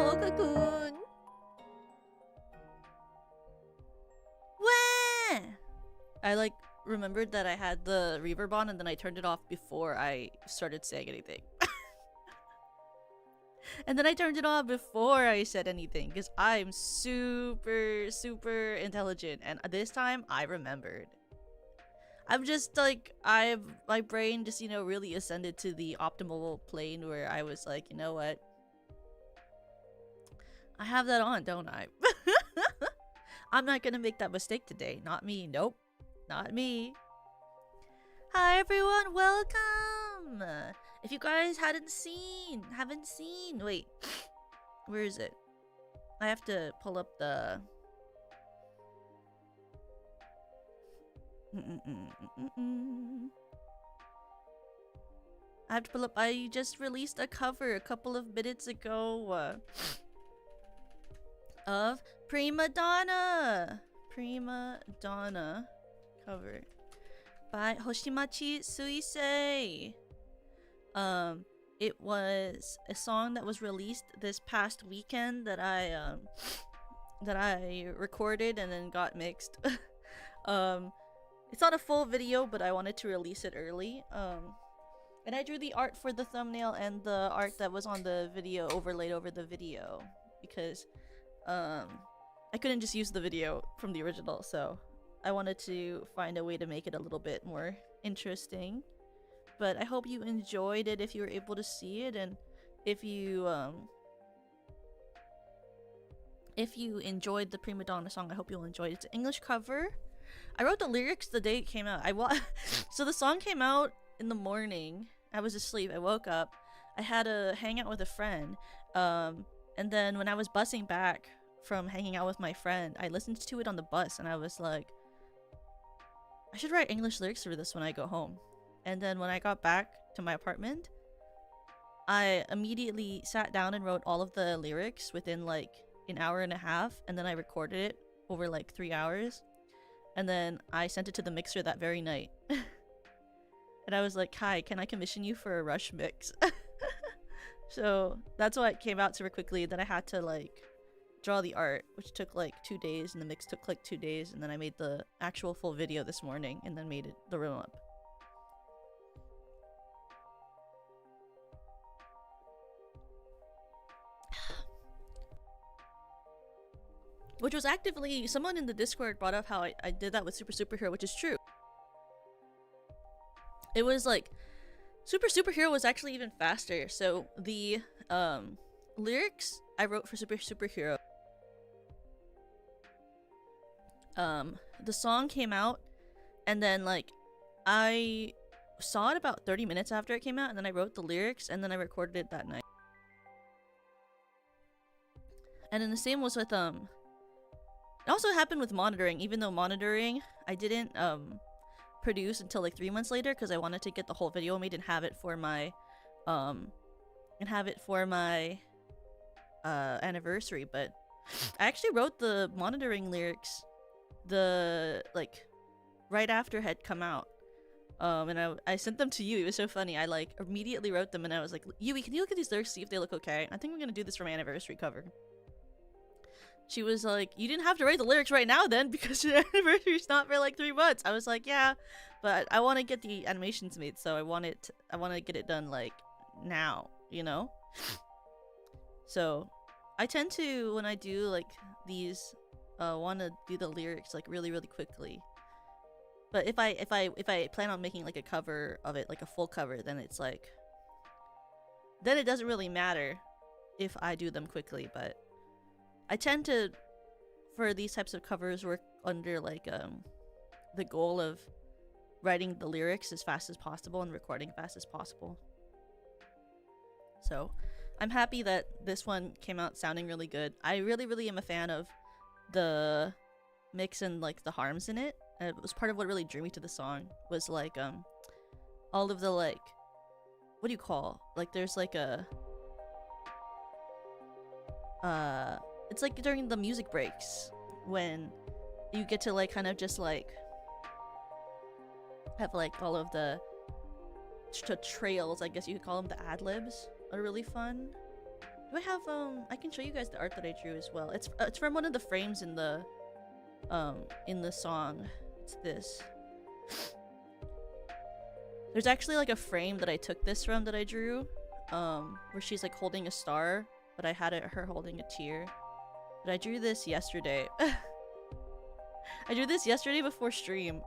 Mocha-kun! Wah! I like remembered that I had the reverb on and then I turned it off before I started saying anything. And then I turned it off before I said anything because I'm super intelligent, and this time I remembered. I'm just like, my brain just, you know, really ascended to the optimal plane where I was like, you know what? I have that on, don't I? I'm not gonna make that mistake today. Not me. Nope. Not me. Hi everyone, welcome! If you guys haven't seen, wait, where is it? I have to pull up the... I have to pull up, I just released a cover a couple of minutes ago of Prima Donna cover by Hoshimachi Suisei. It was a song that was released this past weekend that I recorded and then got mixed. It's not a full video, but I wanted to release it early. And I drew the art for the thumbnail and the art that was on the video overlaid over the video because I couldn't just use the video from the original, so I wanted to find a way to make it a little bit more interesting. But I hope you enjoyed it if you were able to see it, and if you enjoyed the Prima Donna song, I hope you'll enjoy it. It's an English cover. I wrote the lyrics the day it came out. So the song came out in the morning. I was asleep. I woke up. I had a hangout with a friend. And then when I was busing back from hanging out with my friend, I listened to it on the bus and I was like, I should write English lyrics for this when I go home. And then when I got back to my apartment, I immediately sat down and wrote all of the lyrics within like an hour and a half, and then I recorded it over like 3 hours. And then I sent it to the mixer that very night. And I was like, hi, can I commission you for a rush mix? So that's why it came out super quickly. Then I had to like draw the art, which took like 2 days, and the mix took like 2 days, and then I made the actual full video this morning and then made it the room up. Which was actively, someone in the Discord brought up how I did that with Superhero, which is true. It was like, Superhero was actually even faster. So the lyrics I wrote for Superhero. The song came out, and then like, I saw it about 30 minutes after it came out, and then I wrote the lyrics, and then I recorded it that night. And then the same was with it also happened with monitoring, even though monitoring I didn't produce until like 3 months later because I wanted to get the whole video made and have it for my anniversary. But I actually wrote the monitoring lyrics right after it had come out. And I sent them to you. It was so funny. I like immediately wrote them and I was like, Yui, can you look at these lyrics, see if they look okay? I think I'm gonna do this for my anniversary cover. She was like, you didn't have to write the lyrics right now then because your anniversary's not for like 3 months. I was like, yeah, but I want to get the animations made, so I want to get it done like now, you know? So I tend to, when I do like these, want to do the lyrics like really quickly. But if I plan on making like a cover of it, like a full cover, then it's like, then it doesn't really matter if I do them quickly. But I tend to, for these types of covers, work under like the goal of writing the lyrics as fast as possible and recording fast as possible. So I'm happy that this one came out sounding really good. I really am a fan of the mix and like the harms in it. And it was part of what really drew me to the song, was like all of the like, what do you call, like there's like a it's like during the music breaks when you get to like kind of just like have like all of the trails, I guess you could call them, the ad-libs are really fun. Do I have I can show you guys the art that I drew as well. It's from one of the frames in the song. It's this. There's actually like a frame that I took this from that I drew, where she's like holding a star, but I had her holding a tear. But I drew this yesterday. I drew this yesterday before stream.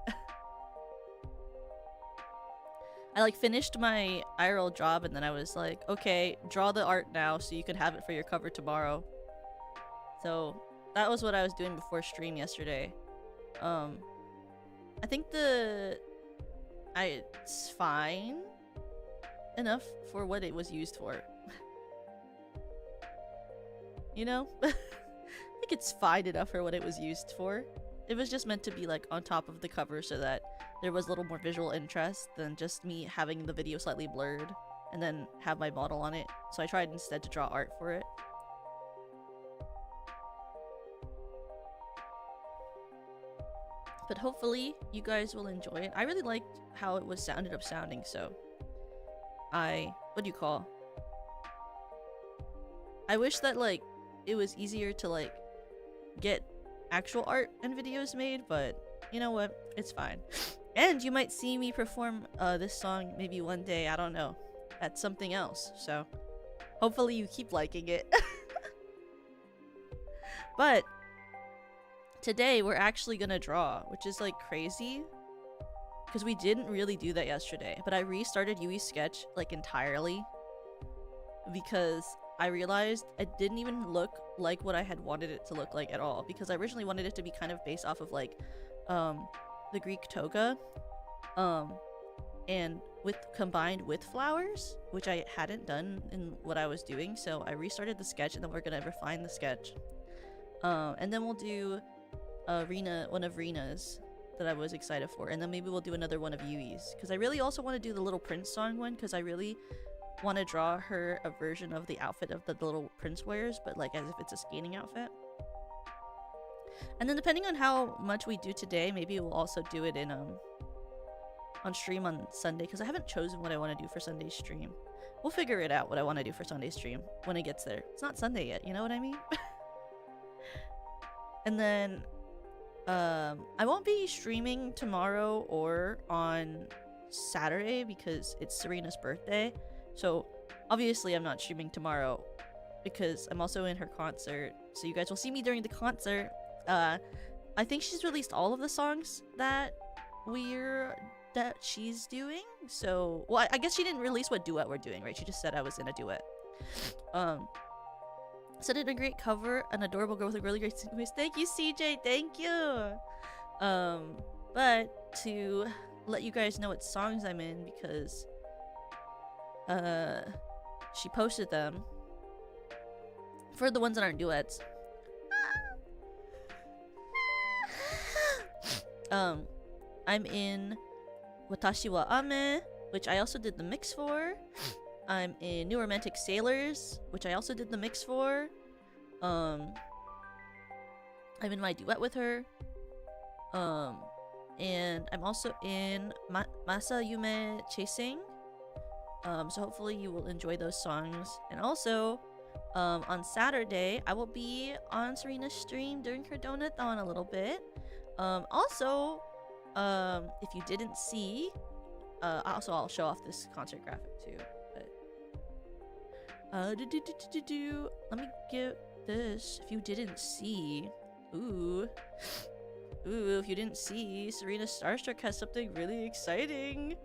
I like finished my IRL job and then I was like, okay, draw the art now so you can have it for your cover tomorrow. So that was what I was doing before stream yesterday. I think it's fine enough for what it was used for. You know? I think it's fine enough for what it was used for. It was just meant to be like on top of the cover so that there was a little more visual interest than just me having the video slightly blurred and then have my model on it. So I tried instead to draw art for it. But hopefully you guys will enjoy it. I really liked how it was ended up sounding, so I wish that like it was easier to like get actual art and videos made, but you know what? It's fine. And you might see me perform this song maybe one day, I don't know, at something else. So hopefully you keep liking it. But today we're actually gonna draw, which is like crazy because we didn't really do that yesterday. But I restarted Yui's sketch like entirely because I realized it didn't even look like what I had wanted it to look like at all, because I originally wanted it to be kind of based off of like the Greek toga and combined with flowers, which I hadn't done in what I was doing. So I restarted the sketch and then we're gonna refine the sketch, and then we'll do Reena, one of Reena's that I was excited for, and then maybe we'll do another one of Yui's, because I really also want to do the Little Prince song one, because I really want to draw her a version of the outfit of the Little Prince wears, but like as if it's a skating outfit. And then depending on how much we do today, maybe we'll also do it in on stream on Sunday, because I haven't chosen what I want to do for Sunday's stream. We'll figure it out what I want to do for Sunday's stream when it gets there. It's not Sunday yet, you know what I mean? And then I won't be streaming tomorrow or on Saturday because it's Serena's birthday. So obviously I'm not streaming tomorrow because I'm also in her concert. So you guys will see me during the concert. I think she's released all of the songs that she's doing. So, well, I guess she didn't release what duet we're doing, right? She just said I was in a duet. So did a great cover, an adorable girl with a really great voice. Thank you, CJ. Thank you. But to let you guys know what songs I'm in, because she posted them for the ones that aren't duets. I'm in Watashi wa Ame, which I also did the mix for. I'm in New Romantic Sailors, which I also did the mix for. I'm in my duet with her. And I'm also in Masa Yume Chasing. So hopefully you will enjoy those songs. And also, on Saturday, I will be on Serena's stream during her Donathon a little bit. Also, if you didn't see, I'll show off this concert graphic too. Let me get this. If you didn't see, if you didn't see, Serena Starstruck has something really exciting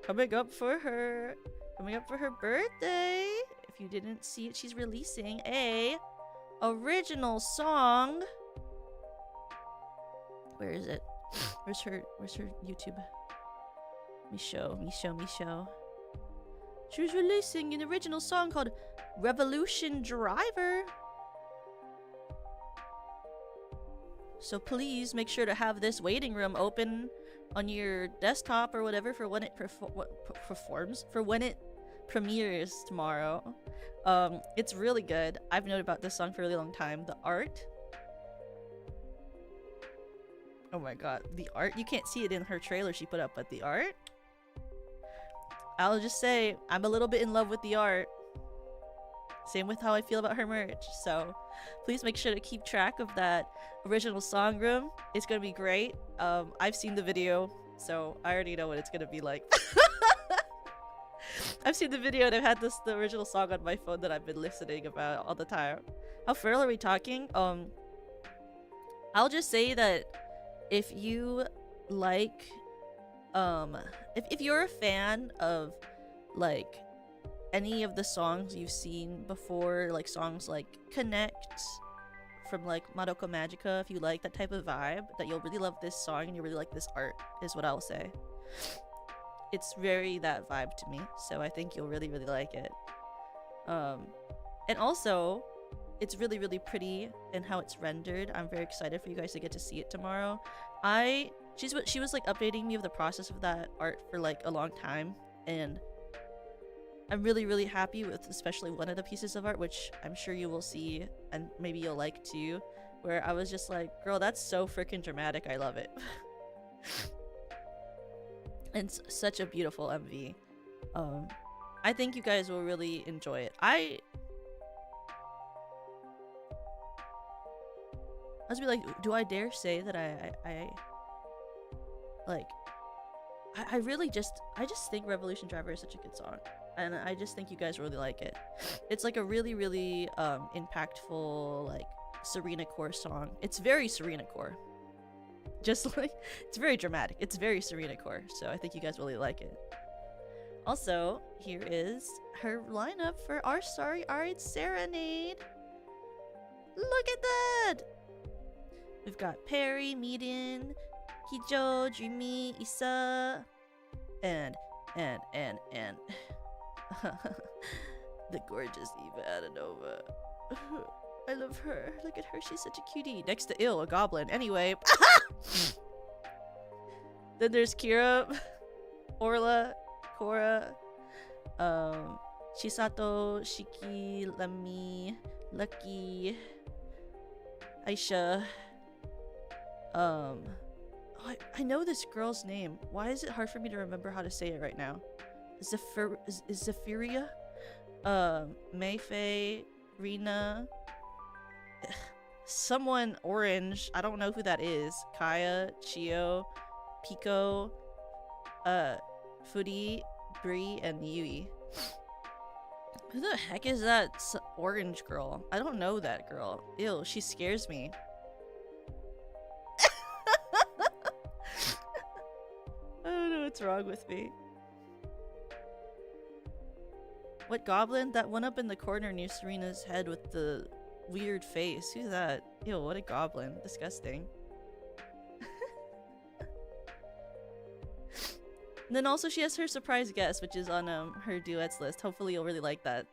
coming up for her birthday. If you didn't see it, she's releasing a original song. Where is it? Where's her YouTube? Me show. She was releasing an original song called Revolution Driver. So please make sure to have this waiting room open on your desktop or whatever for when it premieres tomorrow. It's really good. I've known about this song for a really long time. The art. Oh my god, the art. You can't see it in her trailer she put up, but the art. I'll just say I'm a little bit in love with the art. Same with how I feel about her merch. So please make sure to keep track of that original song room. It's gonna be great. I've seen the video, so I already know what it's gonna be like. I've seen the video and I've had the original song on my phone that I've been listening about all the time. How feral are we talking? I'll just say that if you like, if you're a fan of like any of the songs you've seen before, like songs like Connect from like Madoka Magica, if you like that type of vibe, that you'll really love this song and you really like this art, is what I'll say. It's very that vibe to me, so I think you'll really like it. And also, it's really pretty in how it's rendered. I'm very excited for you guys to get to see it tomorrow. She was like updating me of the process of that art for like a long time, and I'm really happy with especially one of the pieces of art, which I'm sure you will see and maybe you'll like too, where I was just like, girl, that's so freaking dramatic. I love it. And it's such a beautiful MV. I think you guys will really enjoy it. I was be like, do I dare say that I really just think Revolution Driver is such a good song, and I just think you guys really like it. It's like a really impactful, like Serena core song. It's very Serena core. Just like, it's very dramatic. It's very Serena core, so I think you guys really like it. Also, here is her lineup for our Starry Eyed Serenade. Look at that! We've got Perry, Mirin, Hijo, Dreamy, Issa, and the gorgeous Eva Adanova. I love her. Look at her. She's such a cutie. Next to Ill, a goblin. Anyway. Then there's Kira, Orla, Cora, Chisato, Shiki, Lami, Lucky, Aisha. I know this girl's name. Why is it hard for me to remember how to say it right now? Zephyria? Mayfei, Reena, someone orange. I don't know who that is. Kaya, Chio, Pico, Fudi, Bree, and Yui. Who the heck is that orange girl? I don't know that girl. Ew, she scares me. I don't know what's wrong with me. What goblin? That one up in the corner near Serena's head with the weird face. Who's that? Ew, what a goblin. Disgusting. And then also she has her surprise guest, which is on her duets list. Hopefully you'll really like that.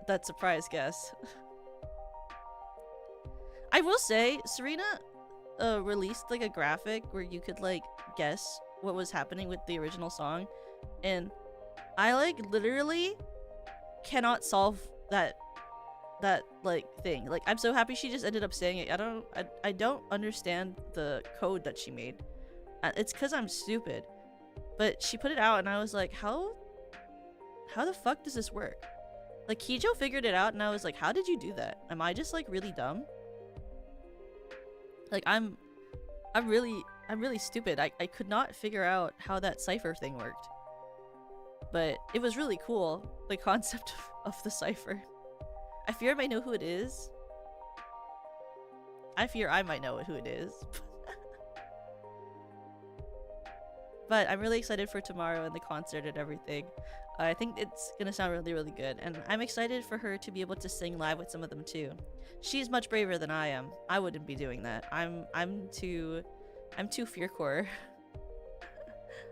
That surprise guest. I will say, Serena released like a graphic where you could like guess what was happening with the original song, and I like literally cannot solve that like thing. Like, I'm so happy she just ended up saying it. I don't understand the code that she made. It's because I'm stupid, but she put it out and I was like, how the fuck does this work? Like, Kijo figured it out and I was like, how did you do that? Am I just like really dumb? Like, I'm really stupid. I could not figure out how that cipher thing worked. But it was really cool, the concept of the cipher. I fear I might know who it is. I fear I might know who it is. But I'm really excited for tomorrow and the concert and everything. I think it's gonna sound really good, and I'm excited for her to be able to sing live with some of them too. She's much braver than I am. I wouldn't be doing that. I'm too fearcore.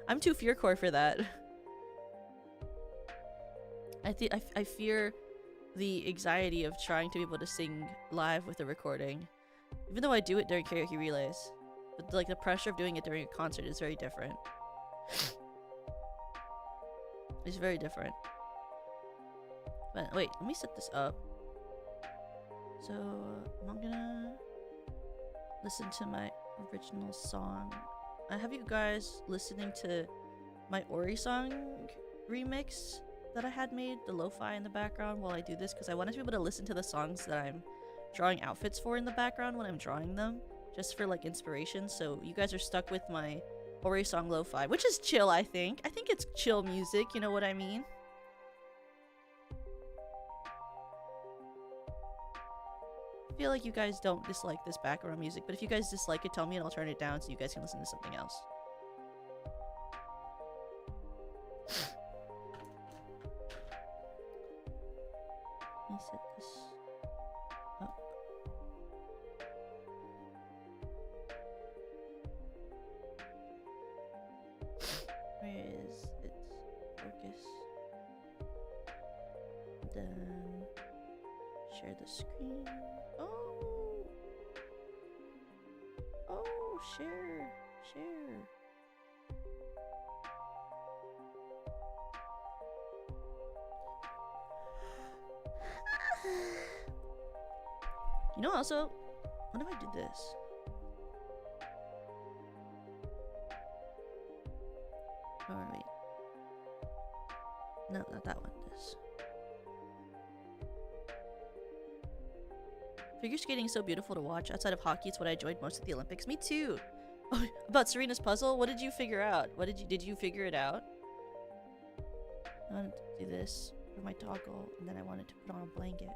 I'm too fearcore for that. I fear the anxiety of trying to be able to sing live with a recording, even though I do it during karaoke relays. But like, the pressure of doing it during a concert is very different. It's very different. But wait, let me set this up. So I'm gonna listen to my original song. I have you guys listening to my Ori song remix that I had made, the lo-fi in the background while I do this, because I wanted to be able to listen to the songs that I'm drawing outfits for in the background when I'm drawing them, just for like inspiration. So you guys are stuck with my Ori song lo-fi, which is chill, I think. I think it's chill music, you know what I mean? I feel like you guys don't dislike this background music, but if you guys dislike it, tell me and I'll turn it down so you guys can listen to something else. Let me set this up. Where is it? Focus. Then share the screen. Oh! Oh, share. Share. You know, also, what if I did this? Oh, wait. No, not that one. This. Figure skating is so beautiful to watch. Outside of hockey, it's what I enjoyed most at the Olympics. Me too. Oh, about Serena's puzzle. What did you figure out? What did you figure it out? I wanted to do this for my toggle, and then I wanted to put on a blanket.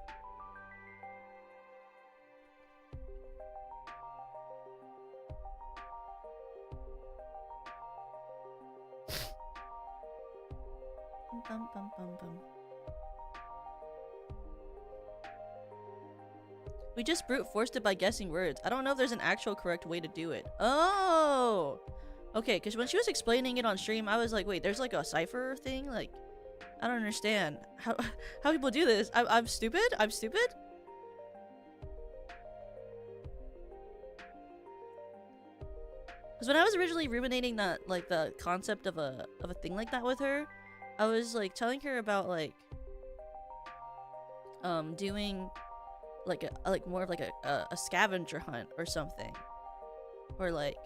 Bum, bum, bum, bum. We just brute forced it by guessing words. I don't know if there's an actual correct way to do it. Oh! Okay, because when she was explaining it on stream, I was like, wait, there's like a cipher thing? Like, I don't understand. How people do this? I'm stupid? I'm stupid? Because when I was originally ruminating that, like, the concept of a thing like that with her, I was like telling her about like doing like more of like a scavenger hunt or something, or like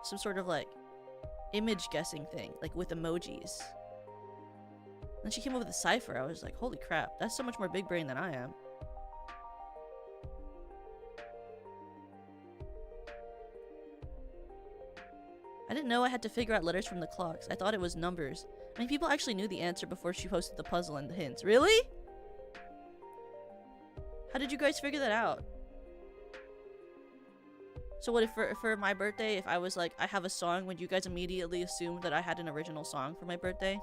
some sort of like image guessing thing, like with emojis. And then she came up with a cipher. I was like, holy crap, that's so much more big brain than I am. I didn't know I had to figure out letters from the clocks. I thought it was numbers. I mean, people actually knew the answer before she posted the puzzle and the hints. Really? How did you guys figure that out? So what if for my birthday, if I was like, I have a song, would you guys immediately assume that I had an original song for my birthday?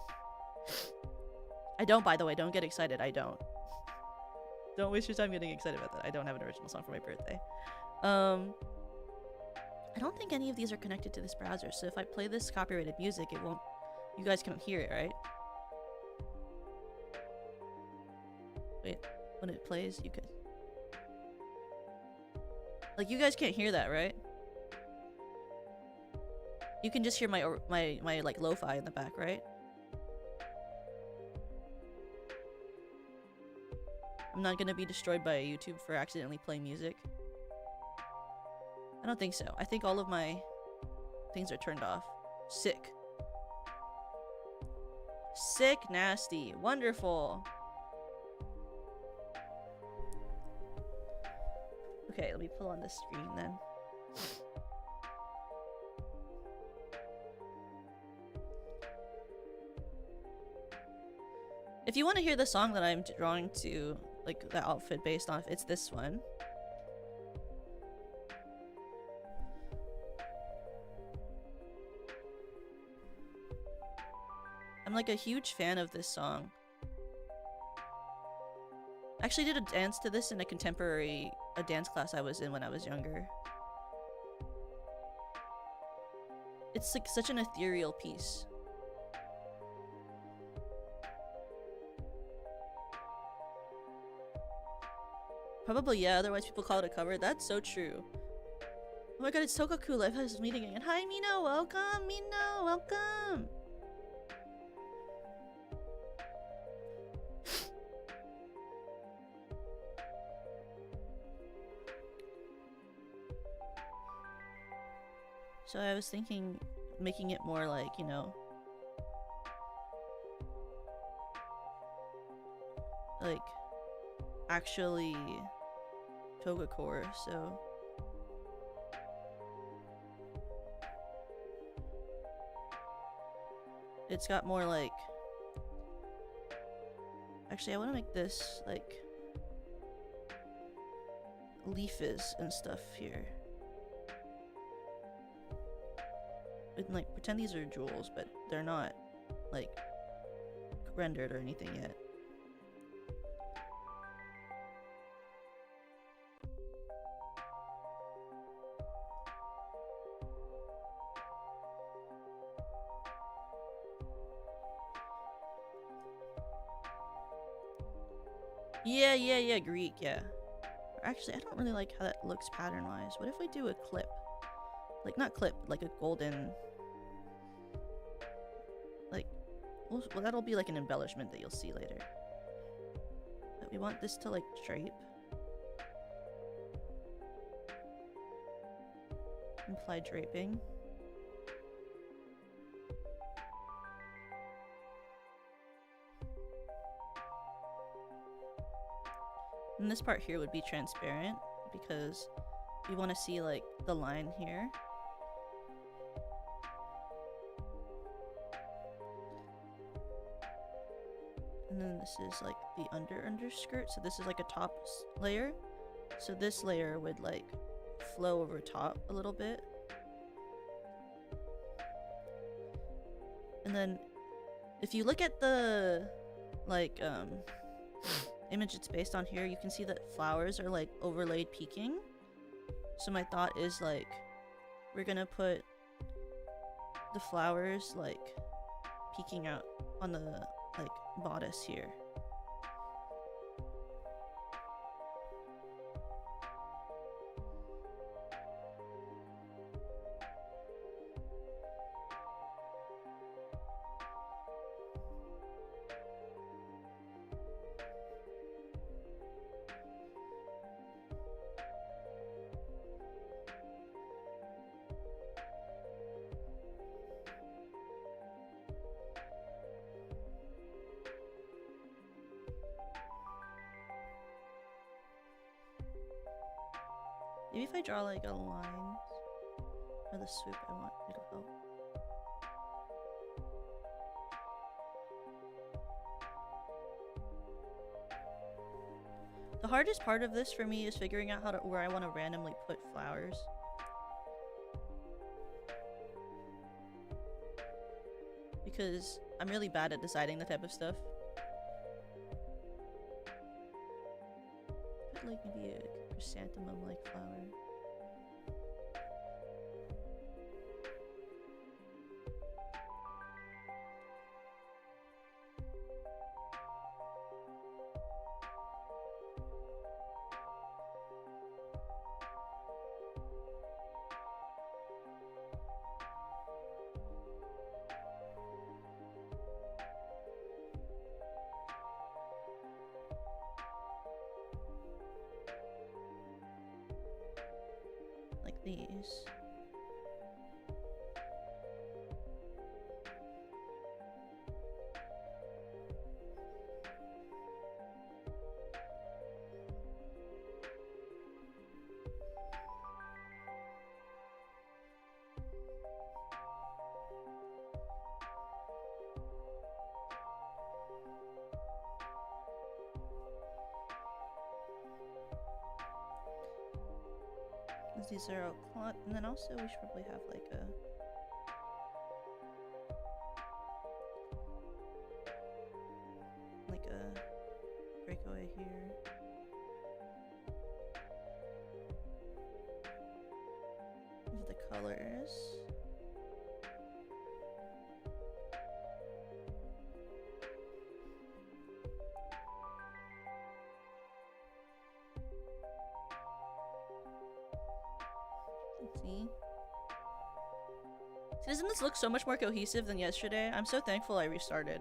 I don't, by the way. Don't get excited. I don't. Don't waste your time getting excited about that. I don't have an original song for my birthday. I don't think any of these are connected to this browser, so if I play this copyrighted music, it won't... You guys can't hear it, right? Wait, when it plays, you could... Like, you guys can't hear that, right? You can just hear my like, lo-fi in the back, right? I'm not gonna be destroyed by YouTube for accidentally playing music. I don't think so. I think all of my things are turned off. Sick. Sick, nasty. Wonderful. Okay, let me pull on this screen then. If you want to hear the song that I'm drawing to, like the outfit based off, it's this one. I'm like a huge fan of this song. I actually did a dance to this in a dance class I was in when I was younger. It's like such an ethereal piece. Probably, yeah, otherwise people call it a cover. That's so true. Oh my god, it's Tokaku Life has meeting again. Hi Mino, welcome! Mino, welcome! So I was thinking making it more like, you know, like actually toga core, so it's got more like, actually I want to make this like leafes and stuff here. And like pretend these are jewels, but they're not like rendered or anything yet. Yeah, Greek, yeah. Actually, I don't really like how that looks pattern-wise. What if we do a clip? Like, not clip, like a golden... Like, well, that'll be like an embellishment that you'll see later. But we want this to, like, drape. Imply draping. And this part here would be transparent because we want to see like the line here. And then this is like the underskirt, so this is like a top layer. So this layer would like flow over top a little bit. And then if you look at the like image it's based on here, you can see that flowers are like overlaid peaking. So my thought is like we're gonna put the flowers like peeking out on the like bodice here. Maybe if I draw like a line or the swoop I want, it'll help. The hardest part of this for me is figuring out where I want to randomly put flowers. Because I'm really bad at deciding the type of stuff. Put like maybe a chrysanthemum like flower. Like these. These are all and then also we should probably have like a breakaway here. These are the colors. See, doesn't this look so much more cohesive than yesterday? I'm so thankful I restarted.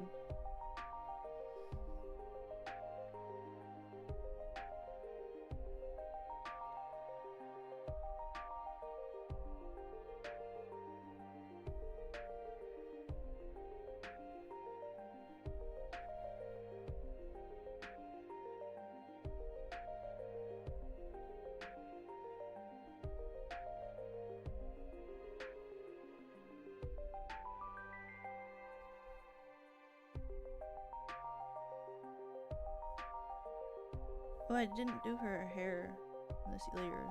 Oh, I didn't do her hair in this layer.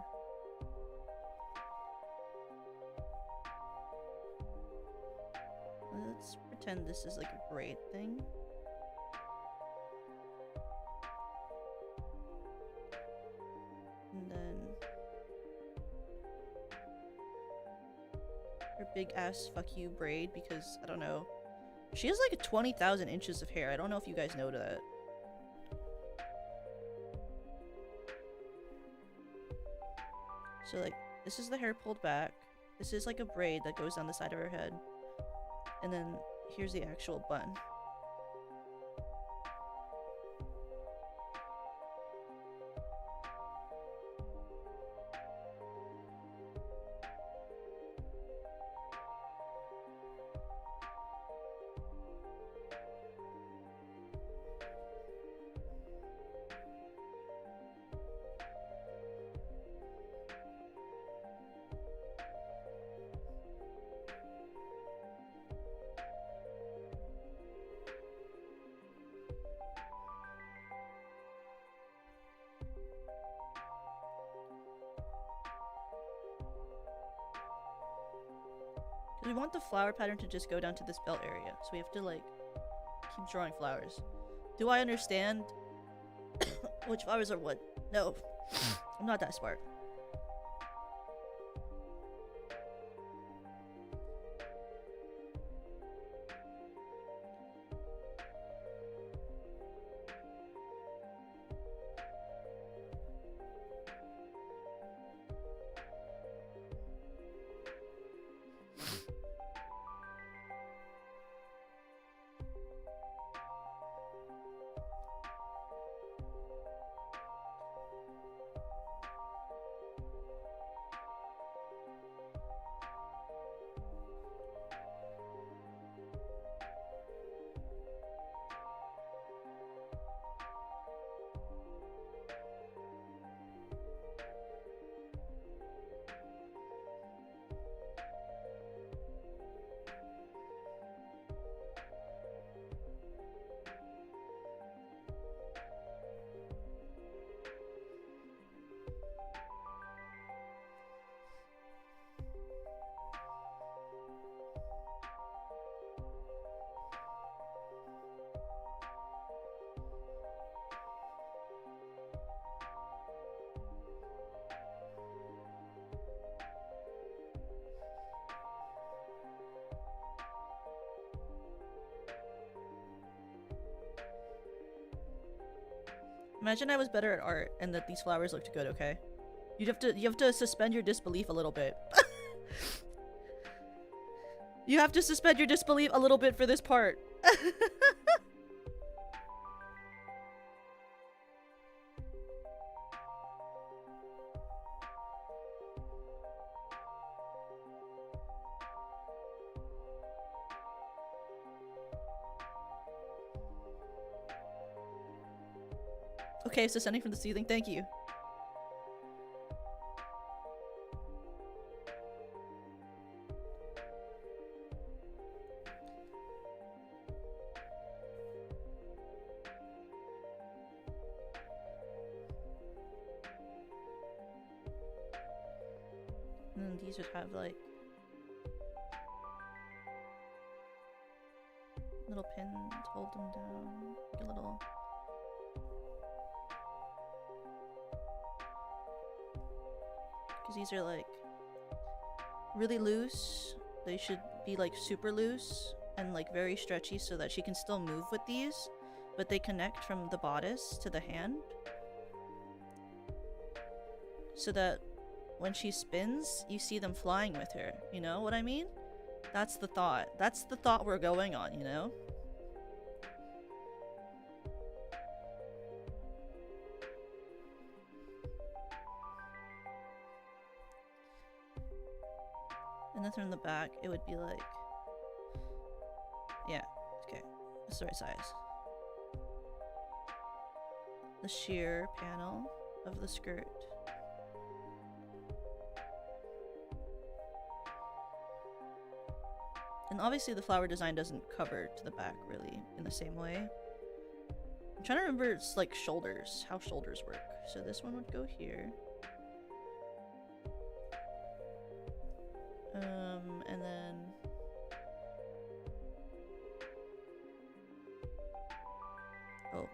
Let's pretend this is like a braid thing. And then her big ass fuck you braid, because I don't know. She has like 20,000 inches of hair. I don't know if you guys know that. So like, this is the hair pulled back. This is like a braid that goes down the side of her head. And then here's the actual bun. We want the flower pattern to just go down to this belt area, so we have to like keep drawing flowers. Do I understand which flowers are what? No, I'm not that smart. Imagine I was better at art and that these flowers looked good, okay? You have to suspend your disbelief a little bit. You have to suspend your disbelief a little bit for this part. Okay, so sending from the ceiling, thank you. And then these would have like little pins to hold them down, like a little. Because these are like really loose. They should be like super loose and like very stretchy so that she can still move with these, but they connect from the bodice to the hand so that when she spins, you see them flying with her. You know what I mean? That's the thought. That's the thought we're going on, you know? And then from the back, it would be like... Yeah, okay. That's the right size. The sheer panel of the skirt. And obviously the flower design doesn't cover to the back really in the same way. I'm trying to remember it's like shoulders, how shoulders work. So this one would go here. And then oh.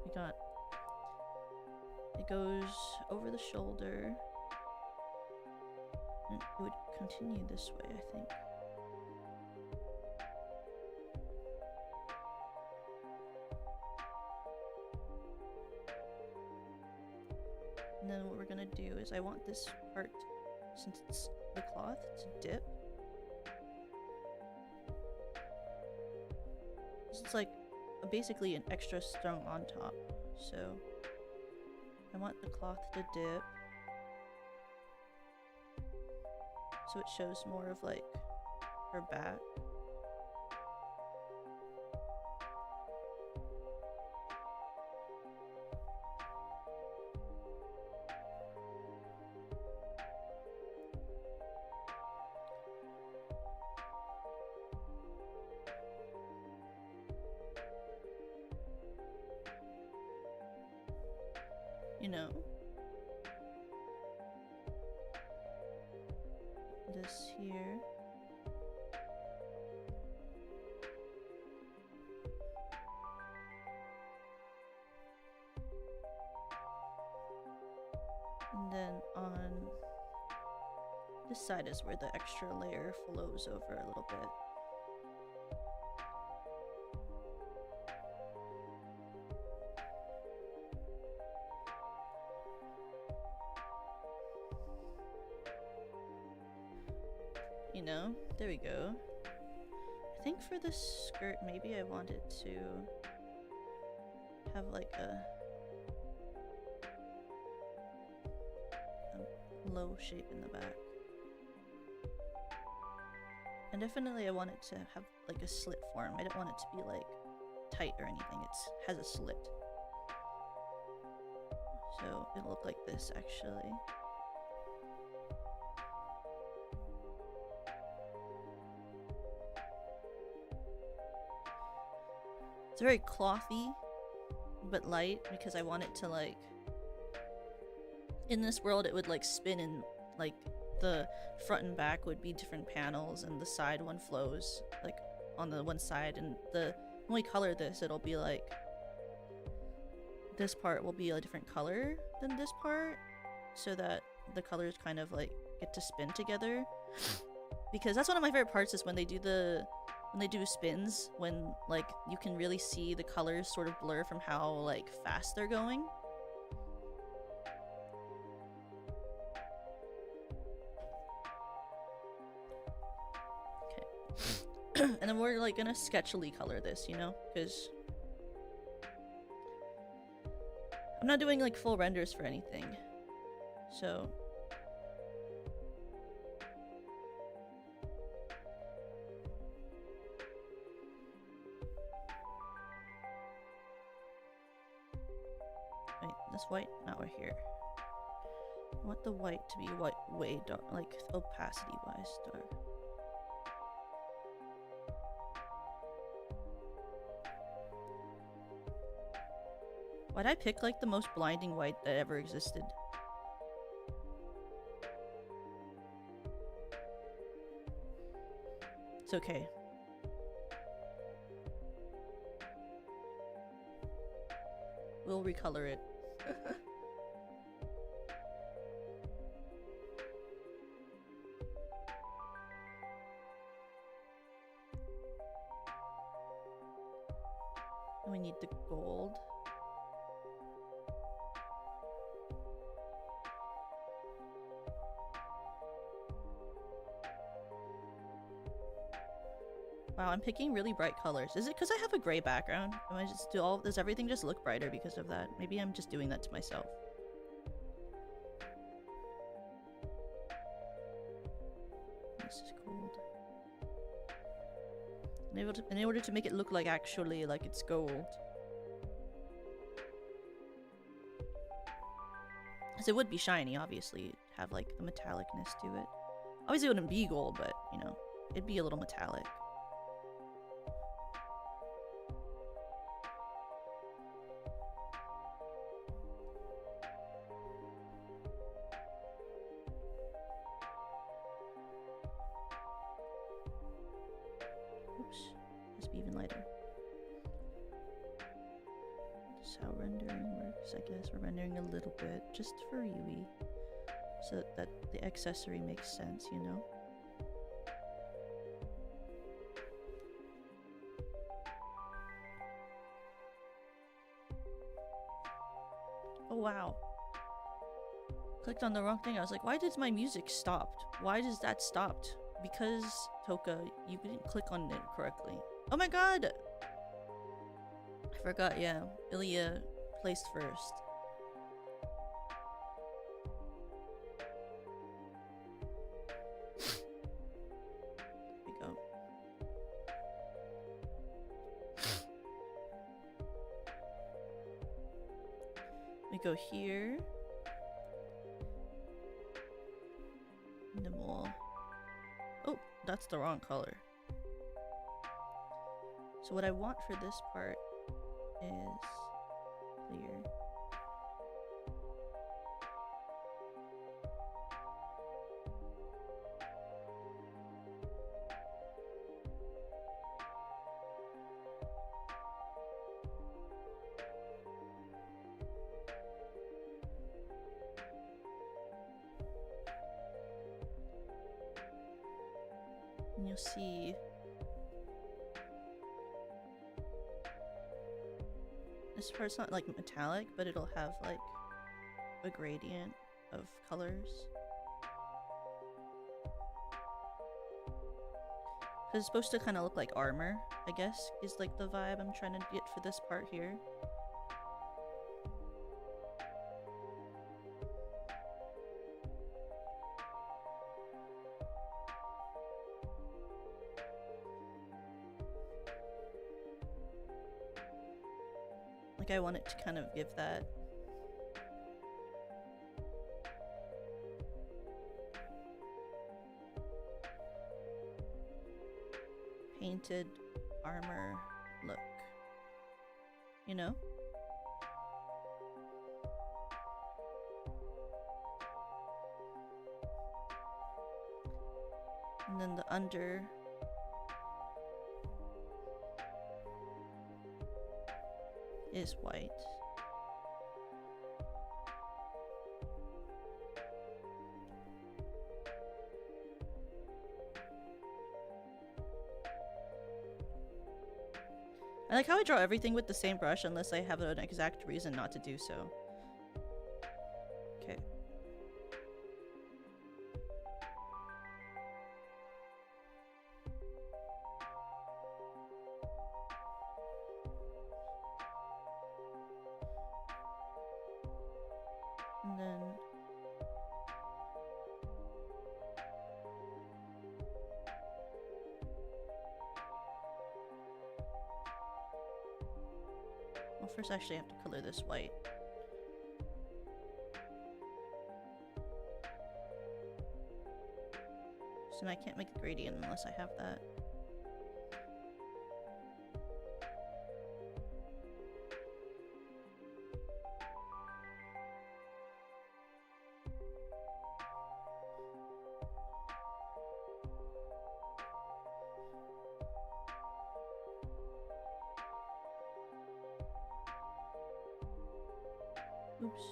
We got it goes over the shoulder. And it would continue this way, I think. And then what we're gonna do is I want this part, since it's the cloth, to dip. It's like basically an extra strung on top. So I want the cloth to dip. So it shows more of like her back. You know, this here. And then on this side is where the extra layer flows over a little bit. You know, there we go. I think for this skirt, maybe I wanted to have like a low shape in the back. And definitely I want it to have like a slit form. I don't want it to be like tight or anything. It has a slit. So it'll look like this actually. It's very clothy, but light, because I want it to like, in this world it would like spin, and like the front and back would be different panels, and the side one flows like on the one side, and when we color this, it'll be like, this part will be a different color than this part, so that the colors kind of like get to spin together. Because that's one of my favorite parts, is when they do spins, when like you can really see the colors sort of blur from how like fast they're going. Okay. And then we're like gonna sketchily color this, you know, because I'm not doing like full renders for anything, so this white, now we're here. I want the white to be way dark, like opacity wise dark. Why'd I pick like the most blinding white that ever existed? It's okay. We'll recolor it. We need the gold. Wow, I'm picking really bright colors. Is it because I have a gray background? Does everything just look brighter because of that? Maybe I'm just doing that to myself. This is gold. In order to make it look like actually like it's gold. Because it would be shiny, obviously. It'd have like the metallicness to it. Obviously it wouldn't be gold, but you know. It'd be a little metallic. Oops, must be even lighter. This is how rendering works, I guess. We're rendering a little bit, just for Yui, so that the accessory makes sense, you know? Oh wow. Clicked on the wrong thing. I was like, why did my music stopped? Why does that stopped? Because, Toka, you didn't click on it correctly. Oh my god! I forgot, yeah. Ilya placed first. There we go. We go here. And then we'll... Oh, that's the wrong color. So what I want for this part is clear. And you'll see this part's not like metallic, but it'll have like a gradient of colors. Cause it's supposed to kind of look like armor, I guess, is like the vibe I'm trying to get for this part here. Like I want it to kind of give that. Painted armor look, you know? And then the under is white. I like how I draw everything with the same brush unless I have an exact reason not to do so. Okay. And then well, first I actually have to color this white. So I can't make a gradient unless I have that. Oops.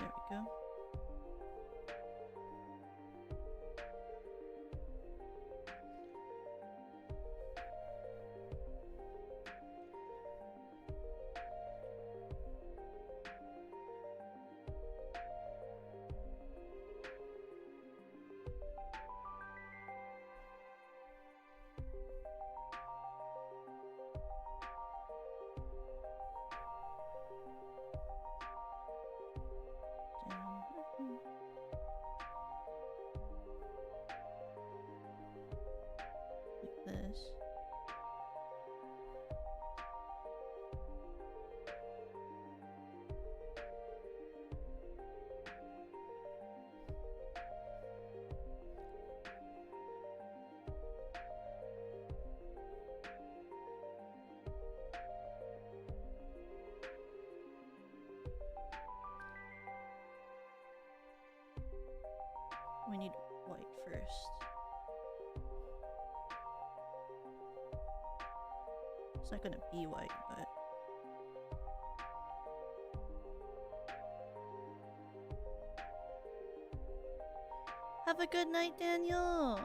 There we go. Down. We need white first. It's not gonna be white, but... Have a good night, Daniel!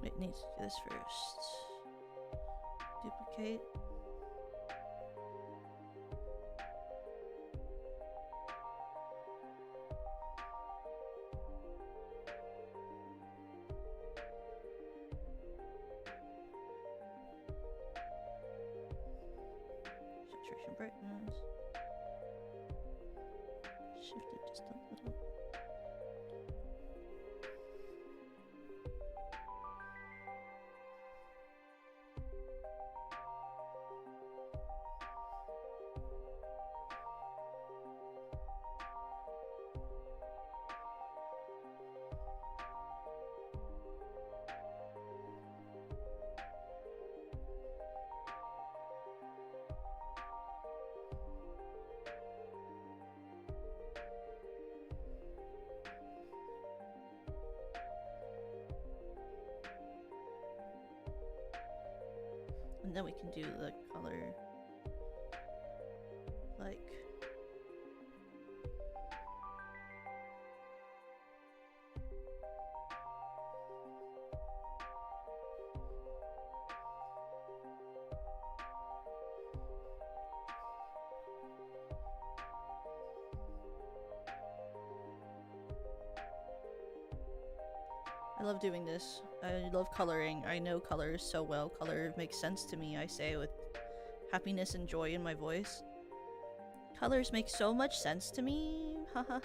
It needs to do this first. Duplicate. Saturation brightness. Shift it just a little. And then we can do the color like I love doing this. I love coloring. I know colors so well. Color makes sense to me, I say with happiness and joy in my voice. Colors make so much sense to me. Haha.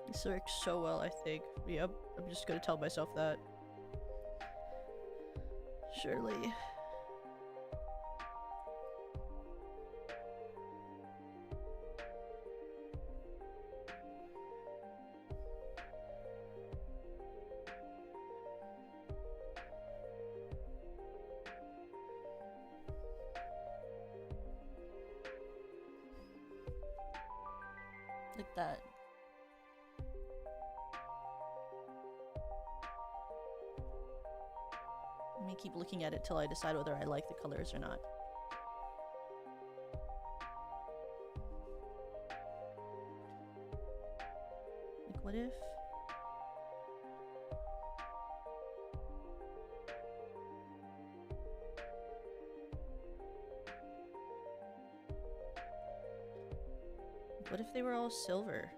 This works so well, I think. Yep, I'm just gonna tell myself that. Surely. Like that. Let me keep looking at it till I decide whether I like the colors or not. Like, what if... What if they were all silver?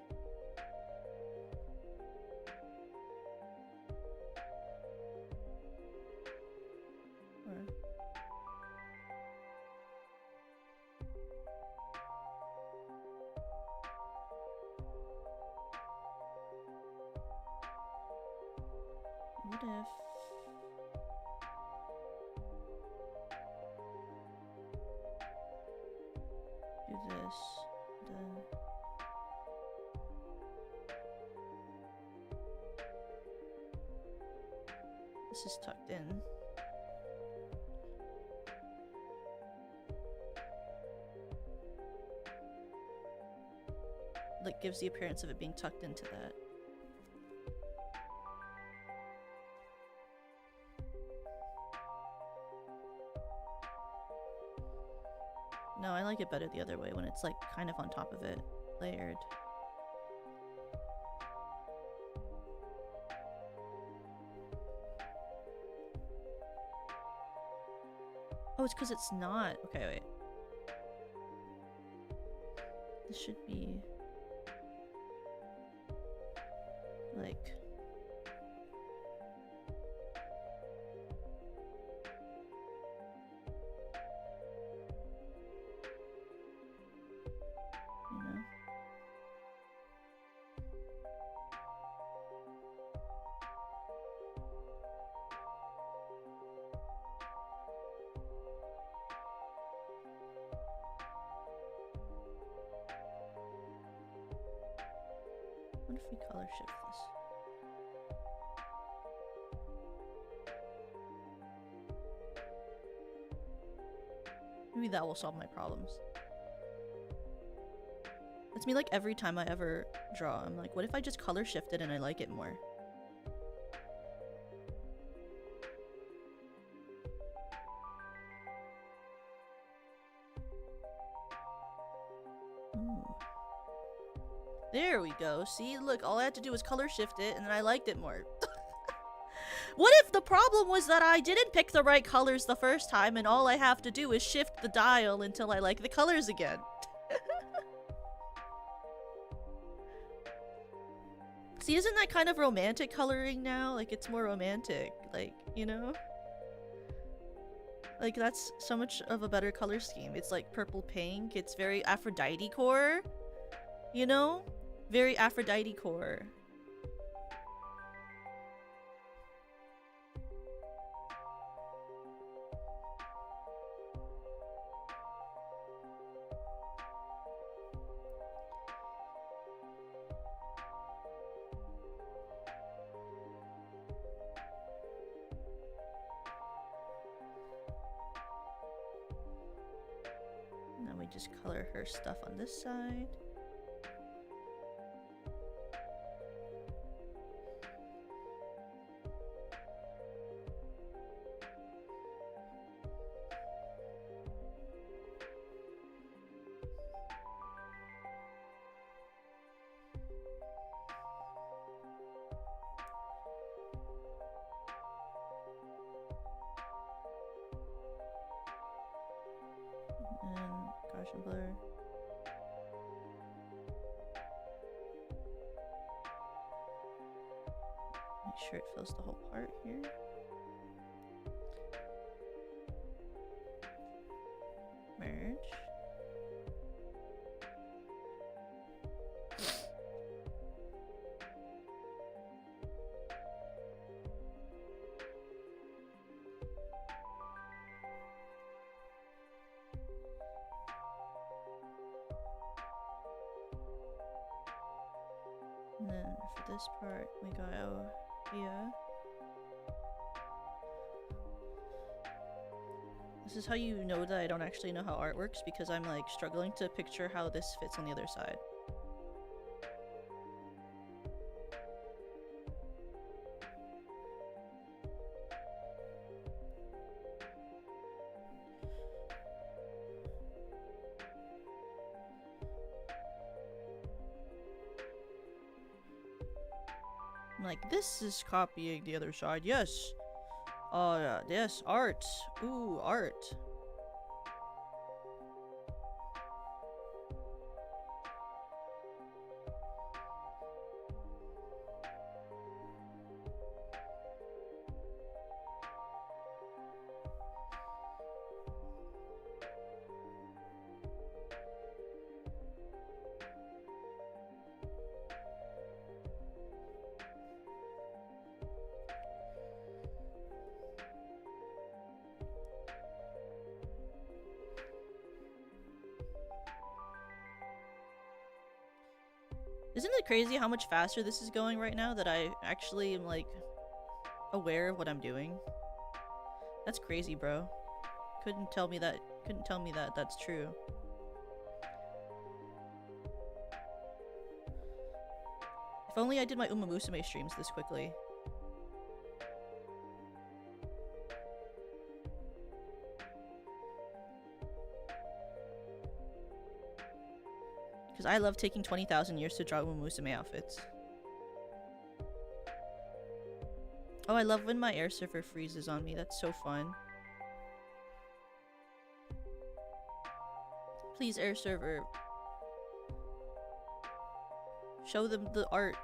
What if... do this, then... this is tucked in. Like, gives the appearance of it being tucked into that. No, I like it better the other way, when it's like kind of on top of it, layered. Oh, it's because it's not. Okay, wait. This should be like... you know? What if we color shift this? Maybe that will solve my problems. It's me like every time I ever draw. I'm like, what if I just color shift it and I like it more? Ooh. There we go. See, look, all I had to do was color shift it and then I liked it more. What if the problem was that I didn't pick the right colors the first time and all I have to do is shift the dial until I like the colors again? See, isn't that kind of romantic coloring now? Like, it's more romantic, like, you know? Like, that's so much of a better color scheme. It's like purple pink. It's very Aphrodite core, you know? Very Aphrodite core. Now we just color her stuff on this side. And Gaussian blur. Make sure it fills the whole part here. Merge. And then for this part, we go here. This is how you know that I don't actually know how art works, because I'm like struggling to picture how this fits on the other side. I'm like, this is copying the other side, yes. Yes, art. Ooh, art. Isn't it crazy how much faster this is going right now that I actually am like aware of what I'm doing? That's crazy, bro. Couldn't tell me that that's true. If only I did my Uma Musume streams this quickly. Because I love taking 20,000 years to draw Uma Musume outfits. Oh, I love when my air server freezes on me. That's so fun. Please, air server. Show them the art.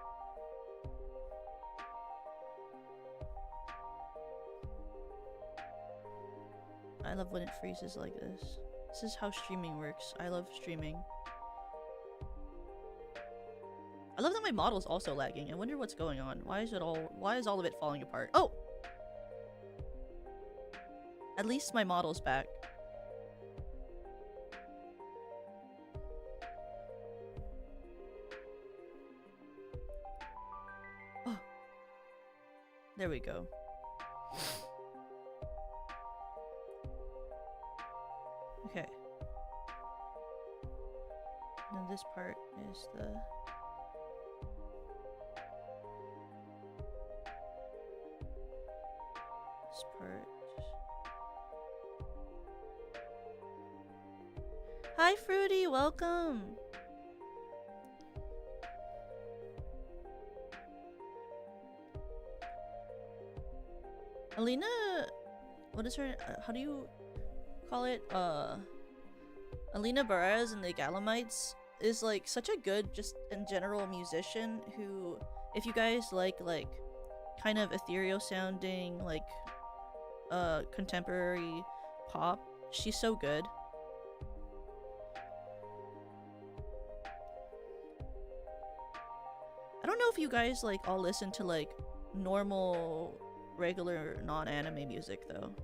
I love when it freezes like this. This is how streaming works. I love streaming. I love that my model's also lagging. I wonder what's going on. Why is all of it falling apart? Oh! At least my model's back. Oh. There we go. Okay. Then this part is the... This part. Hi Fruity, welcome! Alina, what is her, how do you call it? Alina Barez and the Galamites is like such a good, just in general, musician who, if you guys like kind of ethereal sounding, like contemporary pop, she's so good. I don't know if you guys like all listen to like normal, regular, non-anime music though.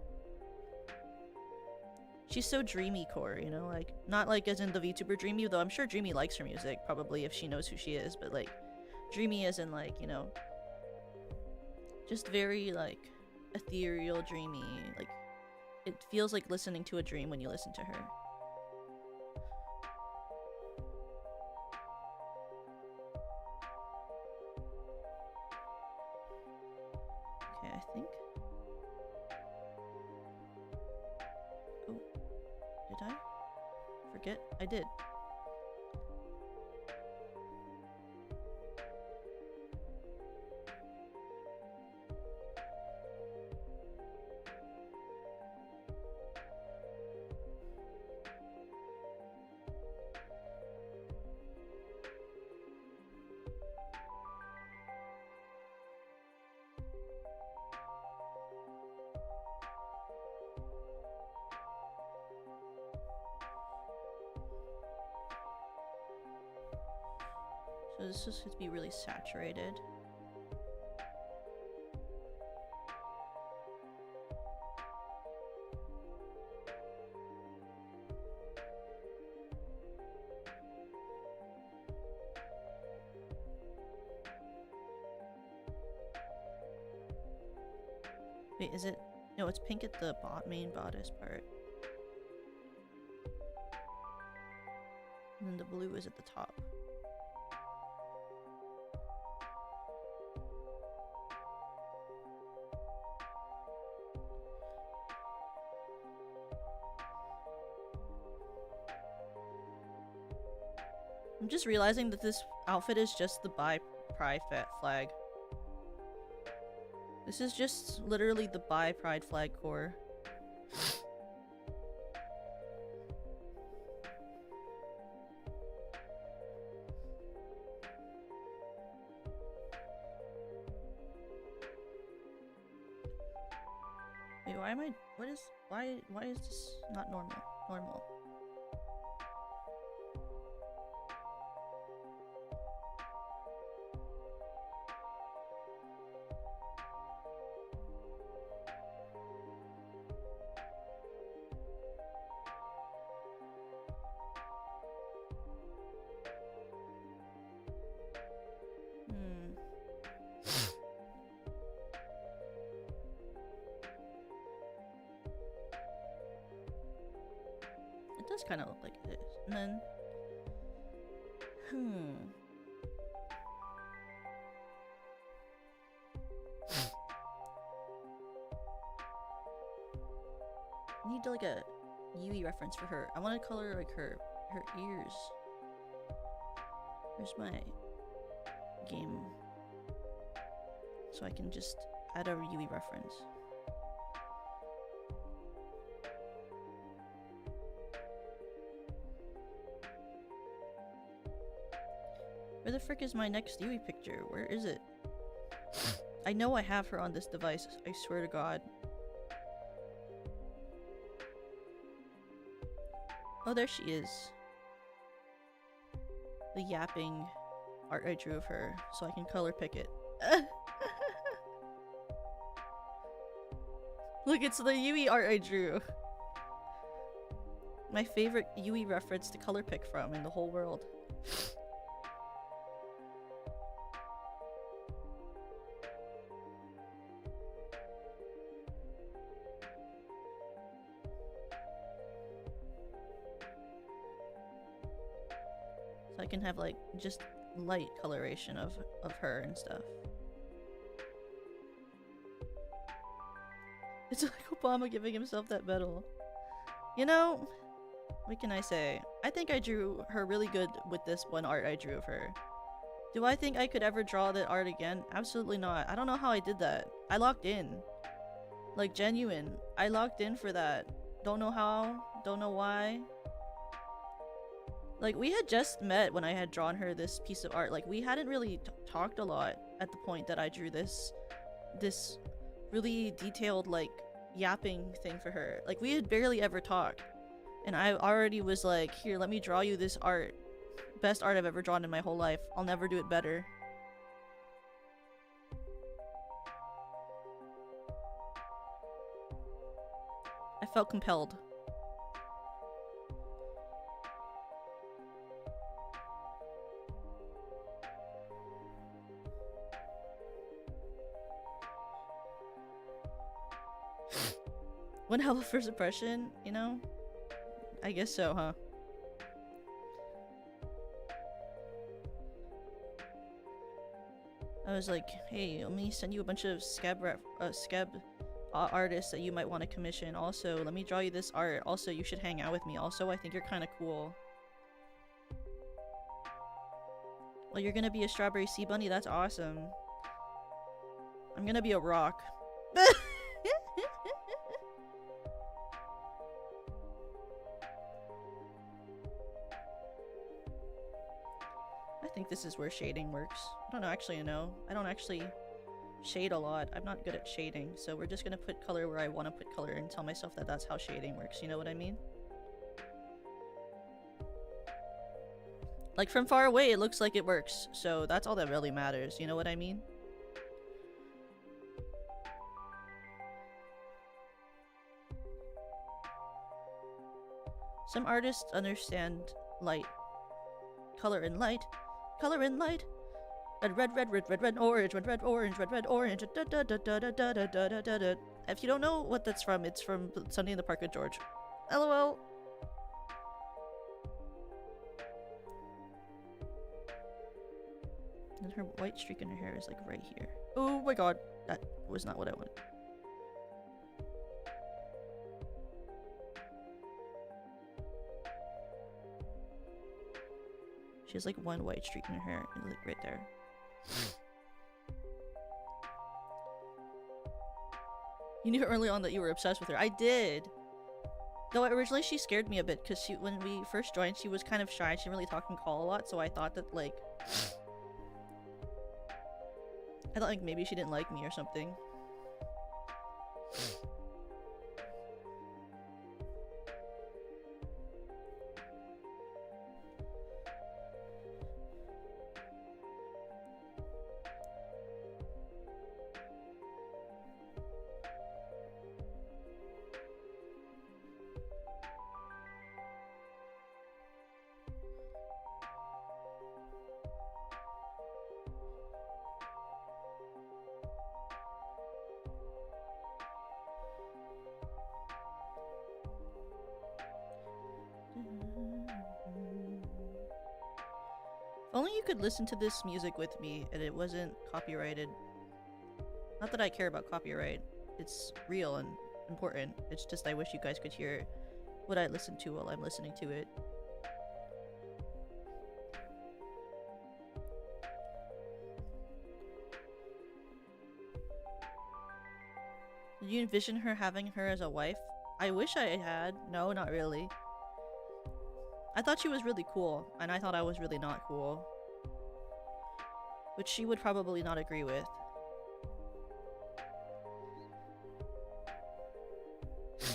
She's so dreamy core, you know, like not like as in the VTuber Dreamy, though I'm sure Dreamy likes her music probably if she knows who she is, but like dreamy as in like, you know, just very like ethereal, dreamy, like it feels like listening to a dream when you listen to her. Okay, I think. Oh, did I forget? I did. So this is going to be really saturated. Wait, is it? No, it's pink at the main bodice part. And then the blue is at the top. I'm just realizing that this outfit is just the bi-pride flag. This is just literally the bi-pride flag core. Wait, why am I? Why is this not normal? Normal. It does kind of look like it is. And then, I need like a Yui reference for her. I want to color like her ears. Where's my game? So I can just add a Yui reference. Where the frick is my next Yui picture? Where is it? I know I have her on this device, I swear to God. Oh, there she is. The yapping art I drew of her, so I can color pick it. Look, it's the Yui art I drew. My favorite Yui reference to color pick from in the whole world. So I can have like just light coloration of her and stuff. It's like Obama giving himself that medal. You know, what can I say? I think I drew her really good with this one art I drew of her. Do I think I could ever draw that art again? Absolutely not. I don't know how I did that. I locked in. Like, genuine. I locked in for that. Don't know how. Don't know why. Like, we had just met when I had drawn her this piece of art. Like, we hadn't really talked a lot at the point that I drew this really detailed, like, yapping thing for her. Like, we had barely ever talked. And I already was like, here, let me draw you this art. Best art I've ever drawn in my whole life. I'll never do it better. I felt compelled. One hell of a first impression, you know? I guess so, huh? I was like, hey, let me send you a bunch of scab artists that you might want to commission. Also, let me draw you this art. Also, you should hang out with me. Also, I think you're kind of cool. Well, you're gonna be a strawberry sea bunny? That's awesome. I'm gonna be a rock. I think this is where shading works. I don't actually know. I don't actually shade a lot. I'm not good at shading, so we're just gonna put color where I want to put color and tell myself that that's how shading works. You know what I mean? Like, from far away, it looks like it works, so that's all that really matters. You know what I mean? Some artists understand light. Color in light. Color in light. Red, red, red, red, red, red, orange, red, red, orange, red, red, orange. Da, da, da, da, da, da, da, da, da, da. If you don't know what that's from, it's from Sunday in the Park with George. LOL. And her white streak in her hair is like right here. Oh my god. That was not what I wanted. She has like one white streak in her hair, like right there. You knew early on that you were obsessed with her. I did! Though originally she scared me a bit, because when we first joined, she was kind of shy. She didn't really talk and call a lot, so I thought that, like... I thought, like, maybe she didn't like me or something. Only you could listen to this music with me and it wasn't copyrighted. Not that I care about copyright. It's real and important. It's just I wish you guys could hear what I listen to while I'm listening to it. Did you envision having her as a wife? I wish I had. No, not really. I thought she was really cool, and I thought I was really not cool. Which she would probably not agree with.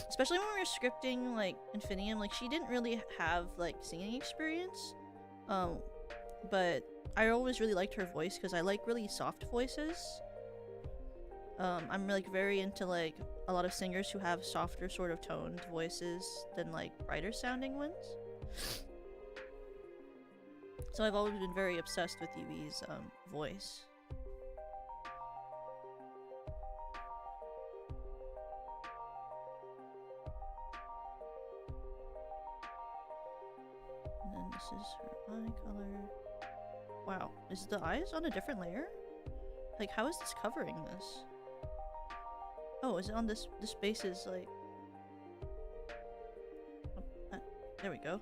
Especially when we were scripting, like, Infinium, like, she didn't really have, like, singing experience. But I always really liked her voice, because I like really soft voices. I'm, like, very into, like, a lot of singers who have softer sort of toned voices than, like, brighter sounding ones. So I've always been very obsessed with Yui's, voice. And then this is her eye color. Wow, is the eyes on a different layer? Like, how is this covering this? Oh, is it on this? This base is like... Oh, there we go.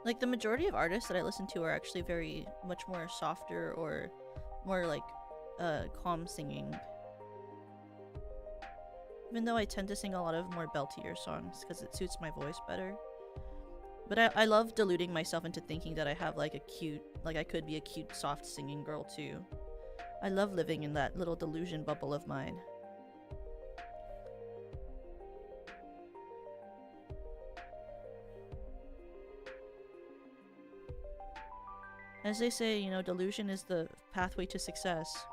Like, the majority of artists that I listen to are actually very much more softer or more like calm singing. Even though I tend to sing a lot of more beltier songs because it suits my voice better. But I love deluding myself into thinking that I have like a cute, like I could be a cute soft singing girl too. I love living in that little delusion bubble of mine. As they say, you know, delusion is the pathway to success.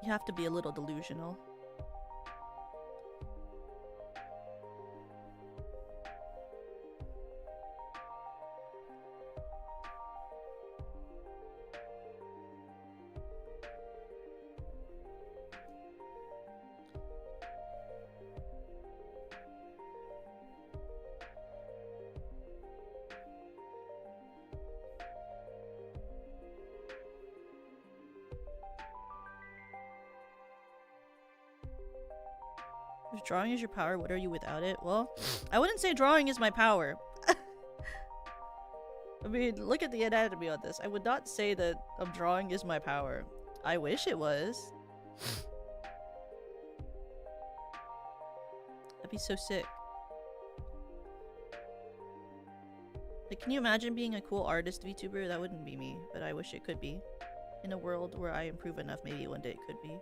You have to be a little delusional. If drawing is your power, what are you without it? Well, I wouldn't say drawing is my power. I mean, look at the anatomy on this. I would not say that drawing is my power. I wish it was. That'd be so sick. Like, can you imagine being a cool artist VTuber? That wouldn't be me, but I wish it could be. In a world where I improve enough, maybe one day it could be.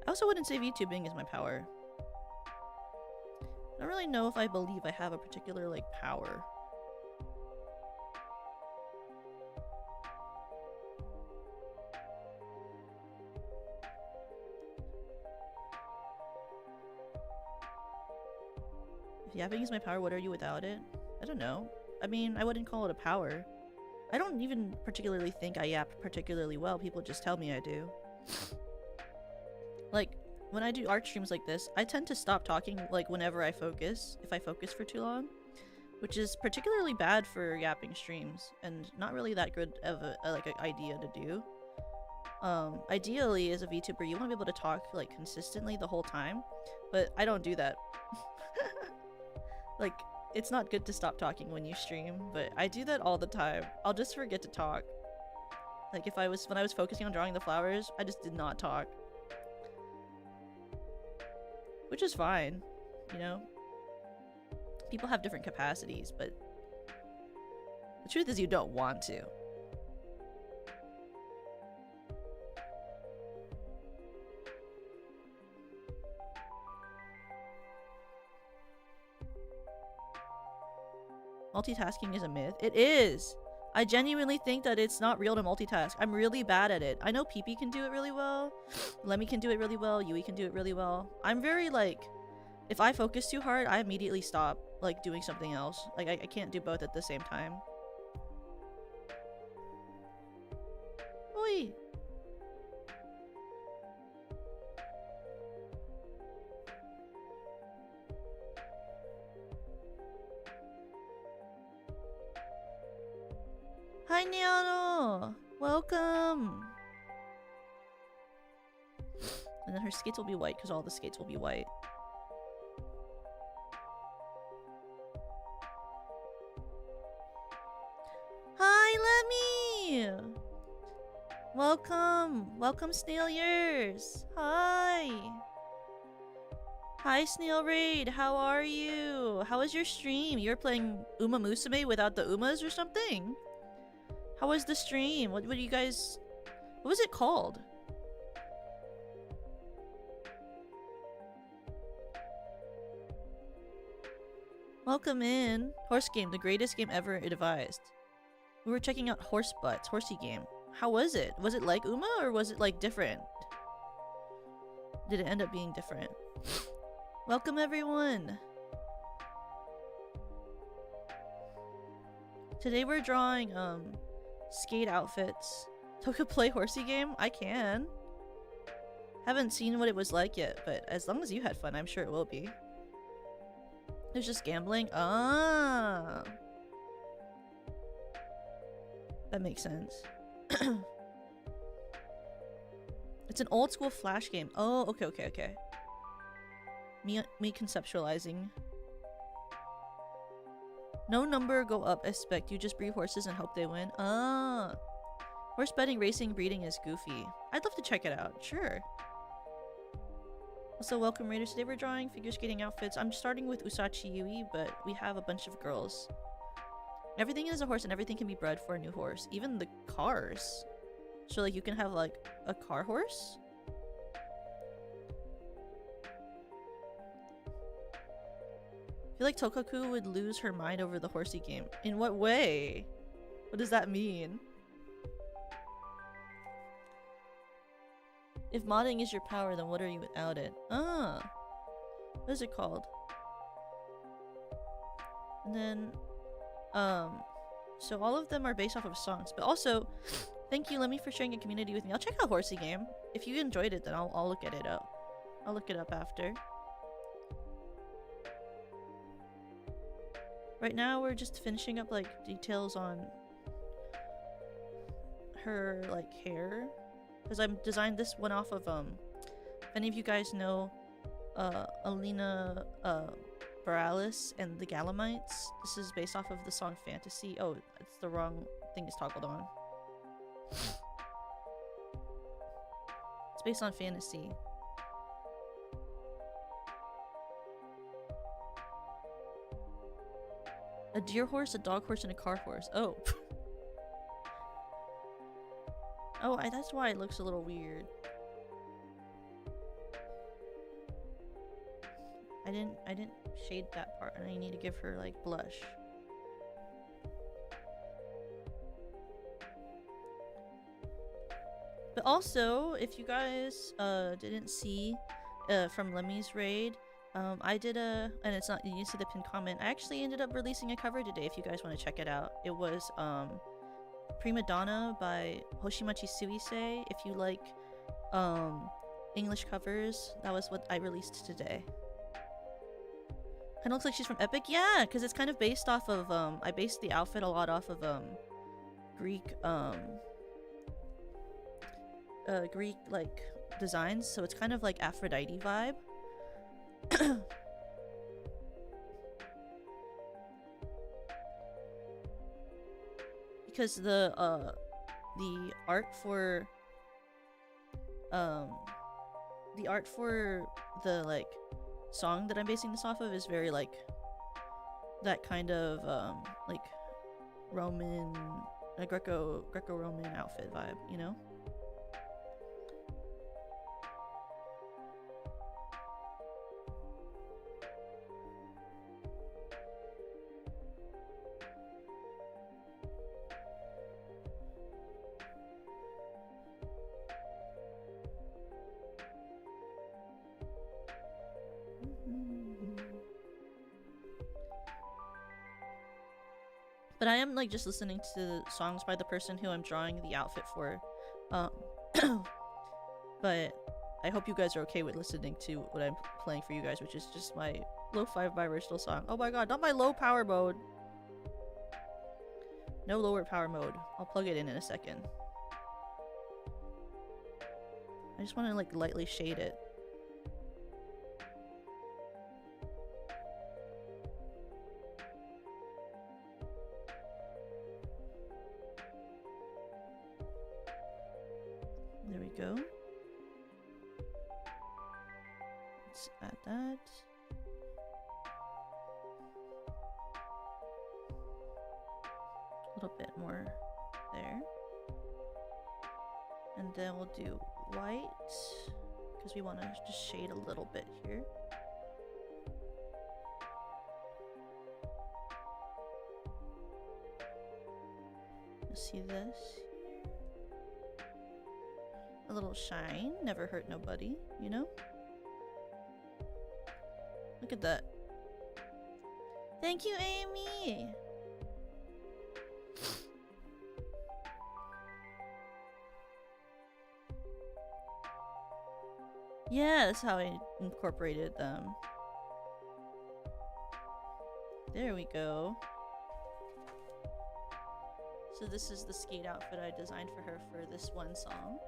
I also wouldn't say VTubing is my power. I don't really know if I believe I have a particular, like, power. If yapping is my power, what are you without it? I don't know. I mean, I wouldn't call it a power. I don't even particularly think I yap particularly well. People just tell me I do. Like, when I do art streams like this, I tend to stop talking, like, whenever I focus, if I focus for too long, which is particularly bad for yapping streams, and not really that good of a like, an idea to do. Ideally, as a VTuber, you want to be able to talk, like, consistently the whole time, but I don't do that. Like, it's not good to stop talking when you stream, but I do that all the time. I'll just forget to talk. Like, when I was focusing on drawing the flowers, I just did not talk. Which is fine, you know? People have different capacities, but the truth is you don't want to. multitasking is a myth. It is. I genuinely think that it's not real to multitask. I'm really bad at it. I know PP can do it really well. Lemmy can do it really well. Yui can do it really well. I'm very like, if I focus too hard, I immediately stop like doing something else. Like I can't do both at the same time. Oi! Hi Niano! Welcome! And then her skates will be white because all the skates will be white. Hi Lemmy! Welcome! Welcome Snail Years! Hi! Hi Snail Raid, how are you? How was your stream? You were playing Uma Musume without the Umas or something? How was the stream? What you guys... What was it called? Welcome in. Horse game, the greatest game ever devised. We were checking out Horse Butts, horsey game. How was it? Was it like Uma or was it like different? Did it end up being different? Welcome everyone. Today we're drawing skate outfits. Toka play horsey game? I can. Haven't seen what it was like yet, but as long as you had fun, I'm sure it will be. It was just gambling? Ah! That makes sense. It's an old school flash game. Oh, okay. Me conceptualizing. No number go up, expect. You just breed horses and hope they win. Ah! Horse betting, racing, breeding is goofy. I'd love to check it out. Sure. Also, welcome Raiders. Today we're drawing figure skating outfits. I'm starting with Usachi Yui, but we have a bunch of girls. Everything is a horse and everything can be bred for a new horse. Even the cars. So like you can have like a car horse? I feel like Tokaku would lose her mind over the horsey game. In what way? What does that mean? If modding is your power, then what are you without it? Ah! What is it called? And then, so all of them are based off of songs. But also, thank you, Lemmy, for sharing a community with me. I'll check out Horsey Game. If you enjoyed it, then I'll look at it up. I'll look it up after. Right now, we're just finishing up, like, details on her, like, hair. Because I designed this one off of, if any of you guys know, Alina, Borealis and the Galamites. This is based off of the song Fantasy. Oh, it's the wrong thing is toggled on. It's based on Fantasy. A deer horse, a dog horse, and a car horse. Oh. Oh, that's why it looks a little weird. I didn't shade that part, and I need to give her like blush. But also, if you guys didn't see from Lemmy's raid, I did and it's not, you see the pinned comment, I actually ended up releasing a cover today if you guys want to check it out. It was Prima Donna by Hoshimachi Suisei. If you like English covers, that was what I released today. Kinda looks like she's from Epic. Yeah, because it's kind of based off of I based the outfit a lot off of Greek Greek like designs, so it's kind of like Aphrodite vibe. Because the art for the like song that I'm basing this off of is very like that kind of like Roman, Greco-Roman outfit vibe, you know? But I am like just listening to songs by the person who I'm drawing the outfit for. But I hope you guys are okay with listening to what I'm playing for you guys, which is just my lo-fi vibrational song. Oh my god, not my low power mode. No lower power mode. I'll plug it in a second. I just want to like lightly shade it. There we go. Let's add that. A little bit more there. And then we'll do white because we want to just shade a little bit here. You see this? A little shine, never hurt nobody, you know? Look at that. Thank you, Amy! Yeah, that's how I incorporated them. There we go. So this is the skate outfit I designed for her for this one song.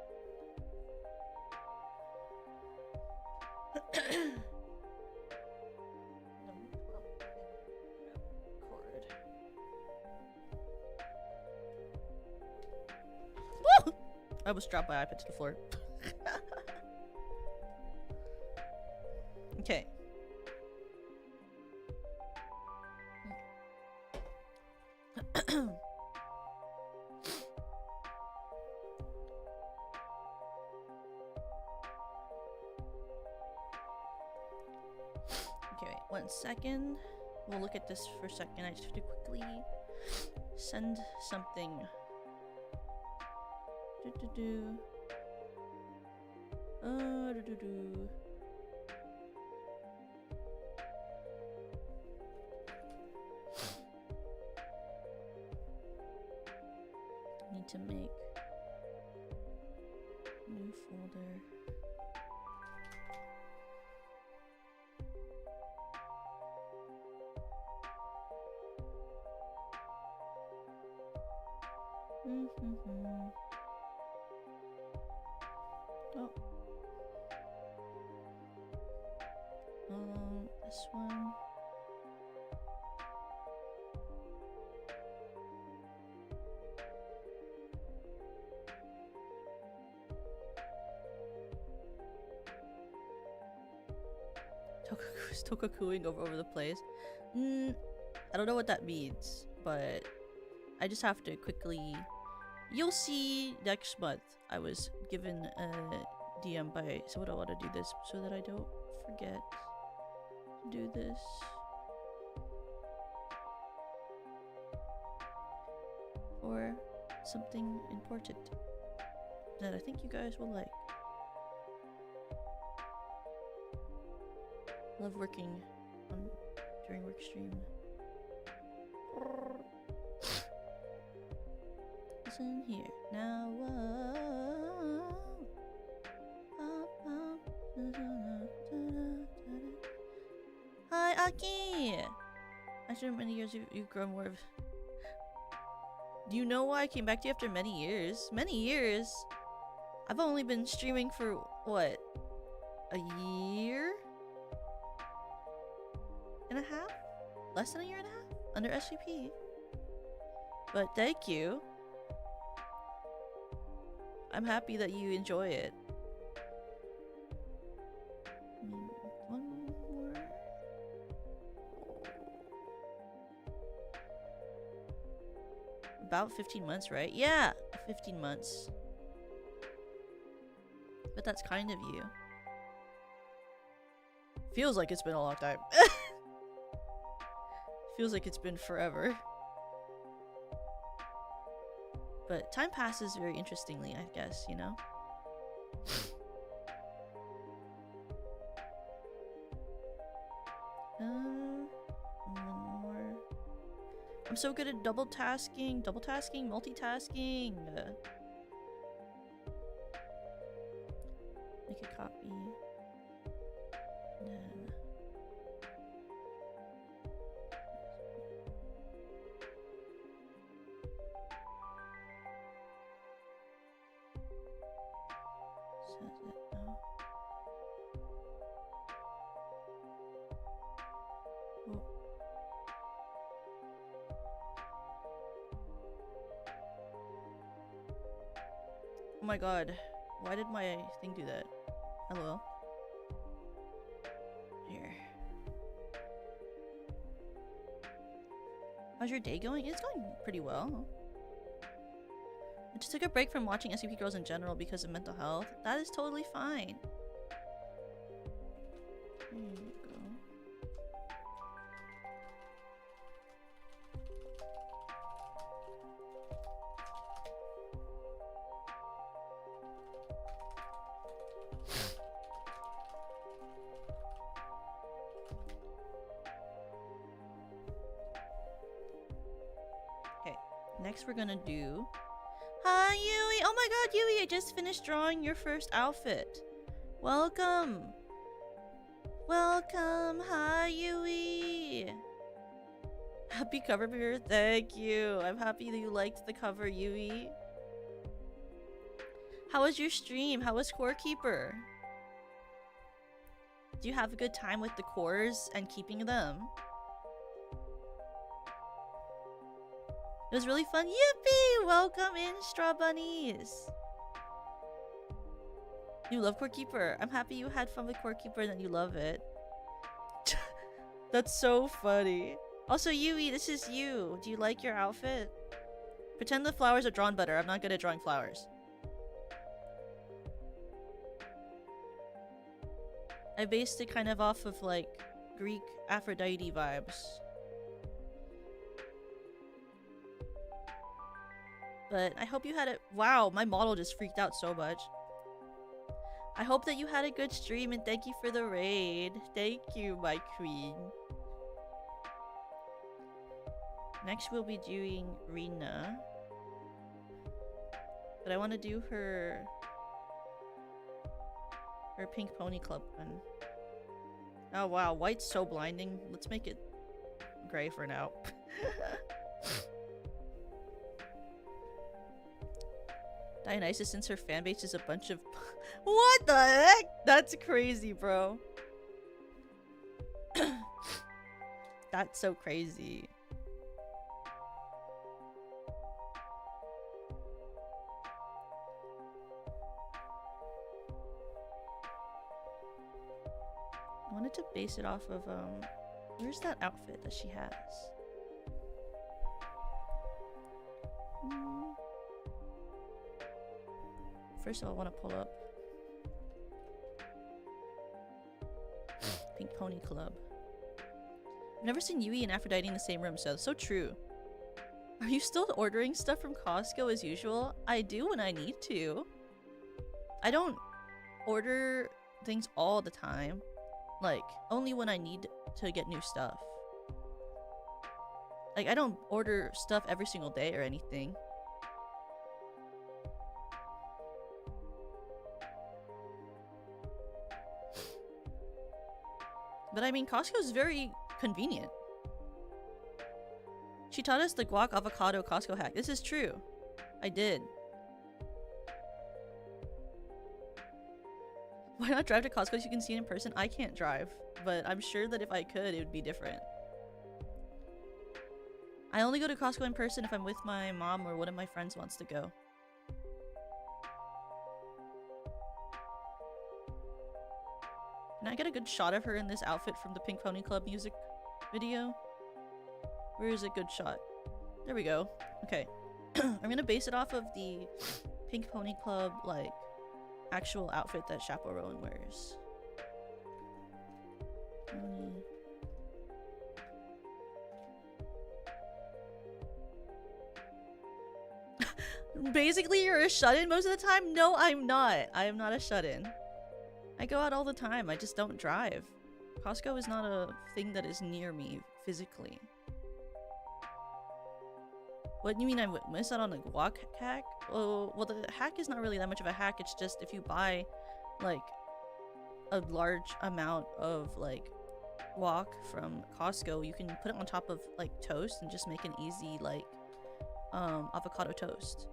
Woo! I almost dropped my iPad to the floor. Okay. Okay, wait 1 second. We'll look at this for a second. I just have to quickly send something. Need to make new folder. Oh. This one. Tokaku's tokakuing over the place. I don't know what that means, but I just have to quickly. You'll see next month. I was given a DM by someone. I want to do this so that I don't forget to do this. For something important that I think you guys will like. Love working during work stream. Listen here now. Hi, Aki. After many years, you've grown more of. Do you know why I came back to you after many years? Many years. I've only been streaming for what? A year and a half? Less than a year and a half? Under SVP. But thank you. I'm happy that you enjoy it. One more. About 15 months, right? Yeah, 15 months. But that's kind of you. Feels like it's been a long time. Feels like it's been forever. But time passes very interestingly, I guess, you know? One more. I'm so good at multitasking, multitasking. Make a copy. And then says it now. Oh. Oh my god, why did my thing do that? Hello? Here. How's your day going? It's going pretty well. I just took a break from watching SCP Girls in general because of mental health. That is totally fine. There you go. Okay, next we're gonna do... Hi, Yui! Oh my god, Yui! I just finished drawing your first outfit. Welcome! Welcome! Hi, Yui! Happy cover, Beer. Thank you! I'm happy that you liked the cover, Yui. How was your stream? How was Core Keeper? Do you have a good time with the cores and keeping them? It was really fun. Yippee! Welcome in, Straw Bunnies! You love Core Keeper. I'm happy you had fun with Core Keeper and that you love it. That's so funny. Also, Yui, this is you. Do you like your outfit? Pretend the flowers are drawn better. I'm not good at drawing flowers. I based it kind of off of like Greek Aphrodite vibes. But I hope you had it. Wow, my model just freaked out so much. I hope that you had a good stream and thank you for the raid. Thank you, my queen. Next we'll be doing Reena. But I want to do her Pink Pony Club one. Oh wow, white's so blinding. Let's make it gray for now. Dionysus, since her fanbase is a bunch of... What the heck? That's crazy, bro. That's so crazy. I wanted to base it off of, where's that outfit that she has? First of all, I want to pull up Pink Pony Club. I've never seen Yui and Aphrodite in the same room, so true. Are you still ordering stuff from Costco as usual? I do when I need to. I don't order things all the time. Like, only when I need to get new stuff. Like, I don't order stuff every single day or anything. But I mean, Costco is very convenient. She taught us the guac avocado Costco hack. This is true. I did. Why not drive to Costco so you can see it in person? I can't drive, but I'm sure that if I could, it would be different. I only go to Costco in person if I'm with my mom or one of my friends wants to go. Can I get a good shot of her in this outfit from the Pink Pony Club music video? Where is a good shot? There we go. Okay. I'm gonna base it off of the Pink Pony Club, like, actual outfit that Chaperone wears. Basically, you're a shut-in most of the time? No, I'm not. I am not a shut-in. I go out all the time. I just don't drive. Costco is not a thing that is near me physically. What do you mean I missed out on a guac hack? Well, the hack is not really that much of a hack. It's just if you buy, like, a large amount of, like, guac from Costco, you can put it on top of, like, toast and just make an easy, like, avocado toast.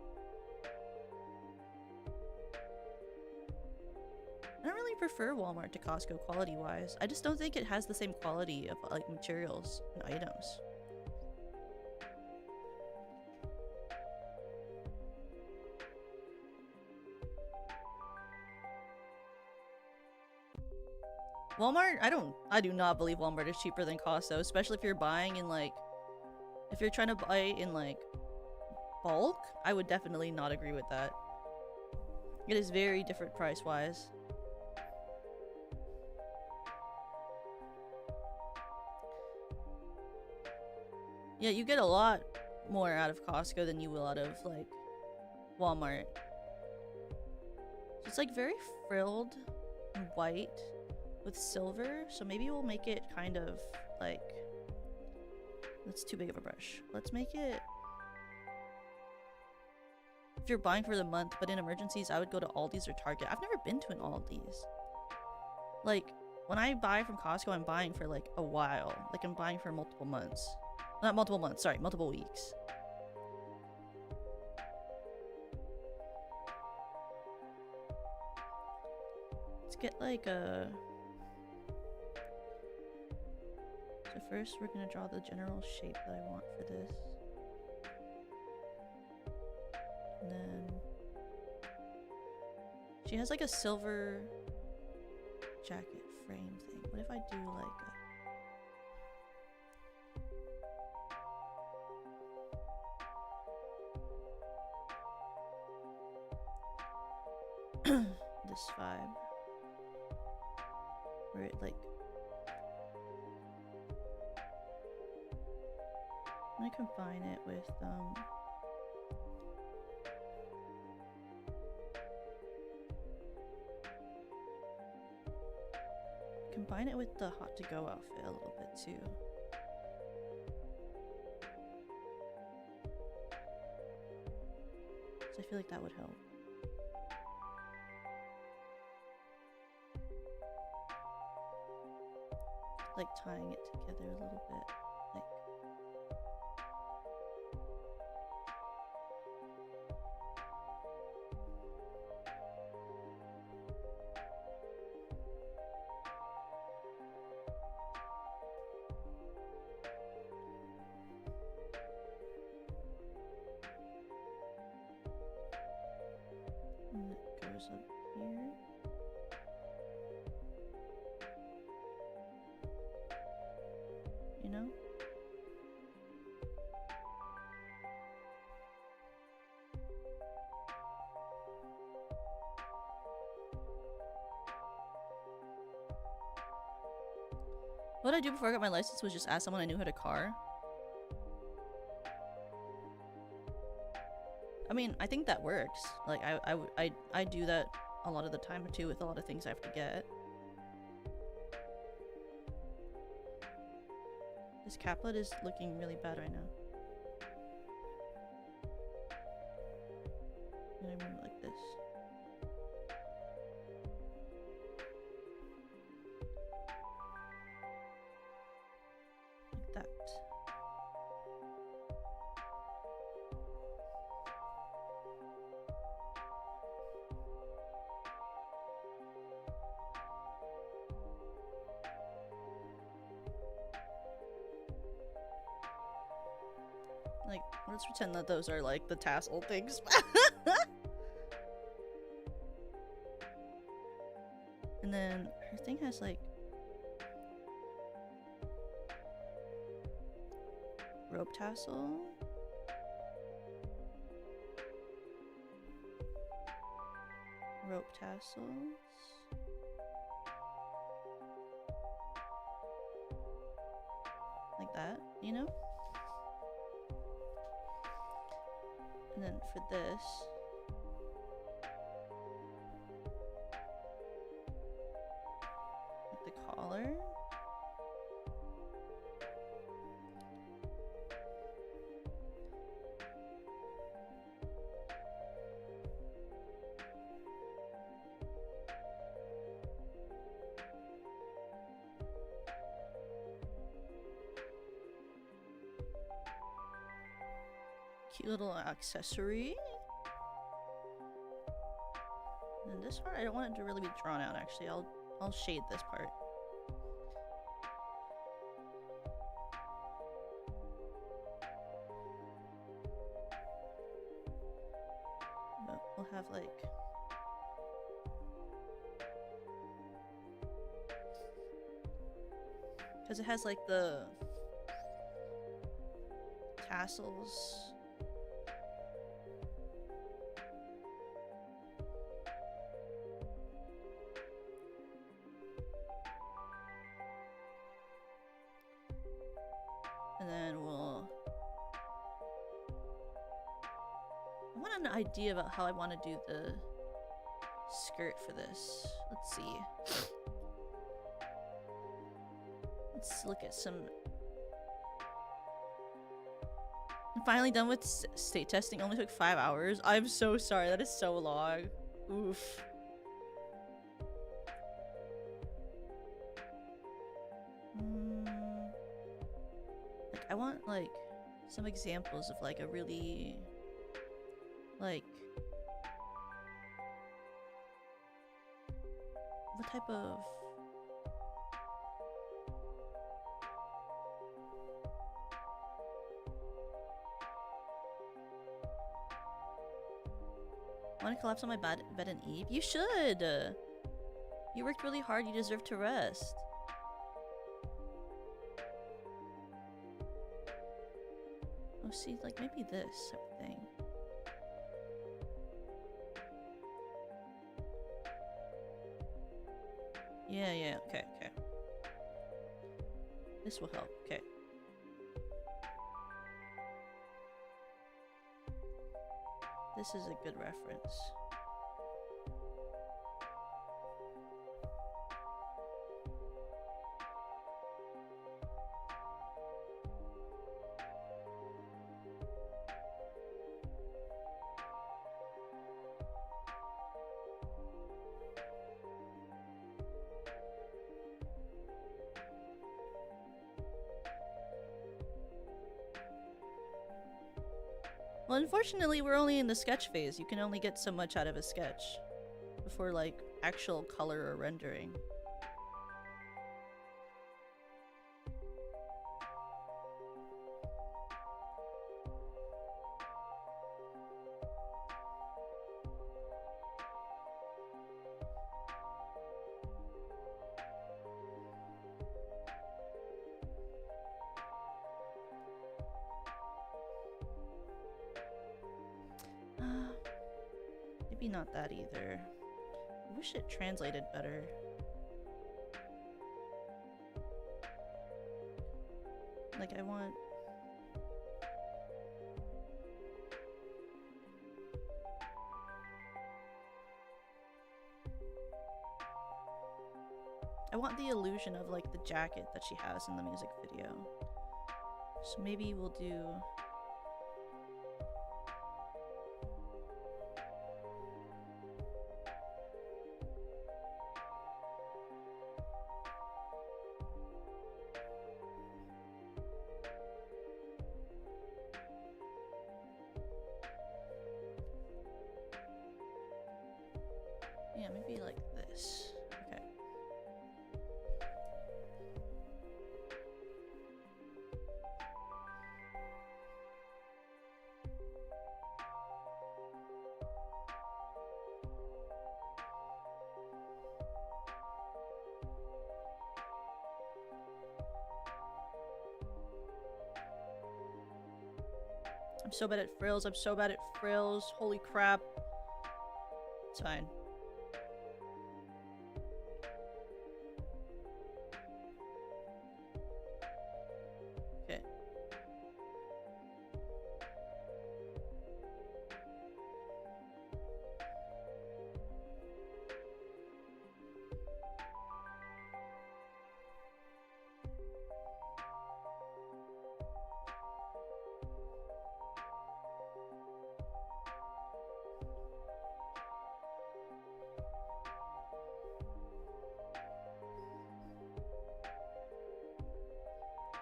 I don't really prefer Walmart to Costco quality-wise. I just don't think it has the same quality of, like, materials and items. Walmart, I do not believe Walmart is cheaper than Costco, especially if you're buying in, like, if you're trying to buy in, like, bulk. I would definitely not agree with that. It is very different price-wise. Yeah, you get a lot more out of Costco than you will out of, like, Walmart. So it's, like, very frilled and white with silver, so maybe we'll make it kind of, like... That's too big of a brush. Let's make it... If you're buying for the month, but in emergencies, I would go to Aldi's or Target. I've never been to an Aldi's. Like, when I buy from Costco, I'm buying for, like, a while. Like, I'm buying for multiple months. Not multiple months, sorry, multiple weeks. Let's get, like, a... So first, we're gonna draw the general shape that I want for this. And then... She has, like, a silver jacket frame thing. What if I do, like, a... this vibe. Where it, like... I'm gonna combine it with, combine it with the hot to go outfit a little bit too. So I feel like that would help. Like tying it together a little bit. Like and it goes up here. You know? What I do before I got my license was just ask someone I knew had a car. I mean, I think that works. Like, I do that a lot of the time too with a lot of things I have to get. This caplet is looking really bad right now. I'm gonna move it like this. Like that. Like, let's pretend that those are like the tassel things. And then her thing has like rope tassel. Rope tassels. Like that, you know? And then for this, like the collar. cute little accessory. And this part, I don't want it to really be drawn out. Actually, I'll shade this part. But we'll have like. Because it has like the tassels. And then I want an idea about how I want to do the skirt for this. Let's see. Let's look at some. I'm finally done with state testing. Only took 5 hours. I'm so sorry. That is so long. Oof. Like, I want like some examples of like a really like what type of want to collapse on my bed and eat? You should! You worked really hard, you deserve to rest. Oh, see, like maybe this type of thing. Yeah, okay. This will help, okay. This is a good reference. Well, unfortunately, we're only in the sketch phase. You can only get so much out of a sketch before, like, actual color or rendering. Maybe not that either. I wish it translated better. Like, I want... I want the illusion of, like, the jacket that she has in the music video. So maybe we'll do... yeah, maybe like this. Okay. I'm so bad at frills. I'm so bad at frills. Holy crap. It's fine. Okay.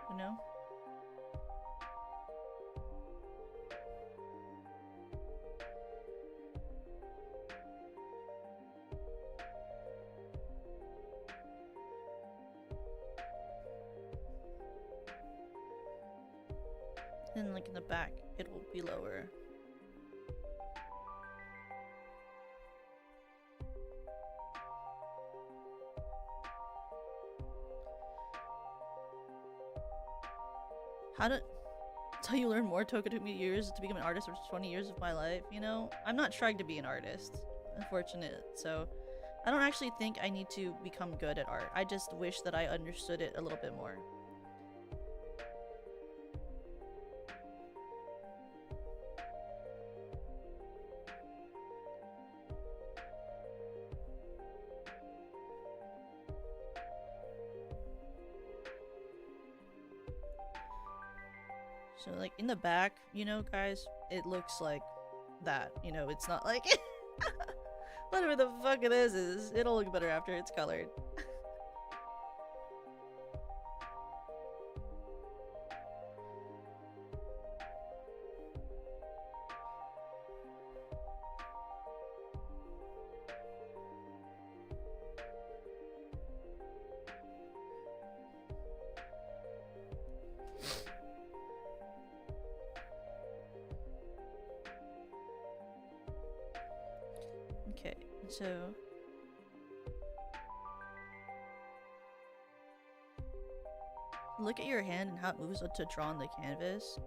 You know? Then like in the back, it will be lower. That's how you learn more. Token took me years to become an artist, versus 20 years of my life. You know, I'm not trying to be an artist, unfortunate. So I don't actually think I need to become good at art. I just wish that I understood it a little bit more. So like in the back, you know, guys, it looks like that. You know, it's not like whatever the fuck it is, it'll look better after it's colored. Okay, so look at your hand and how it moves to draw on the canvas.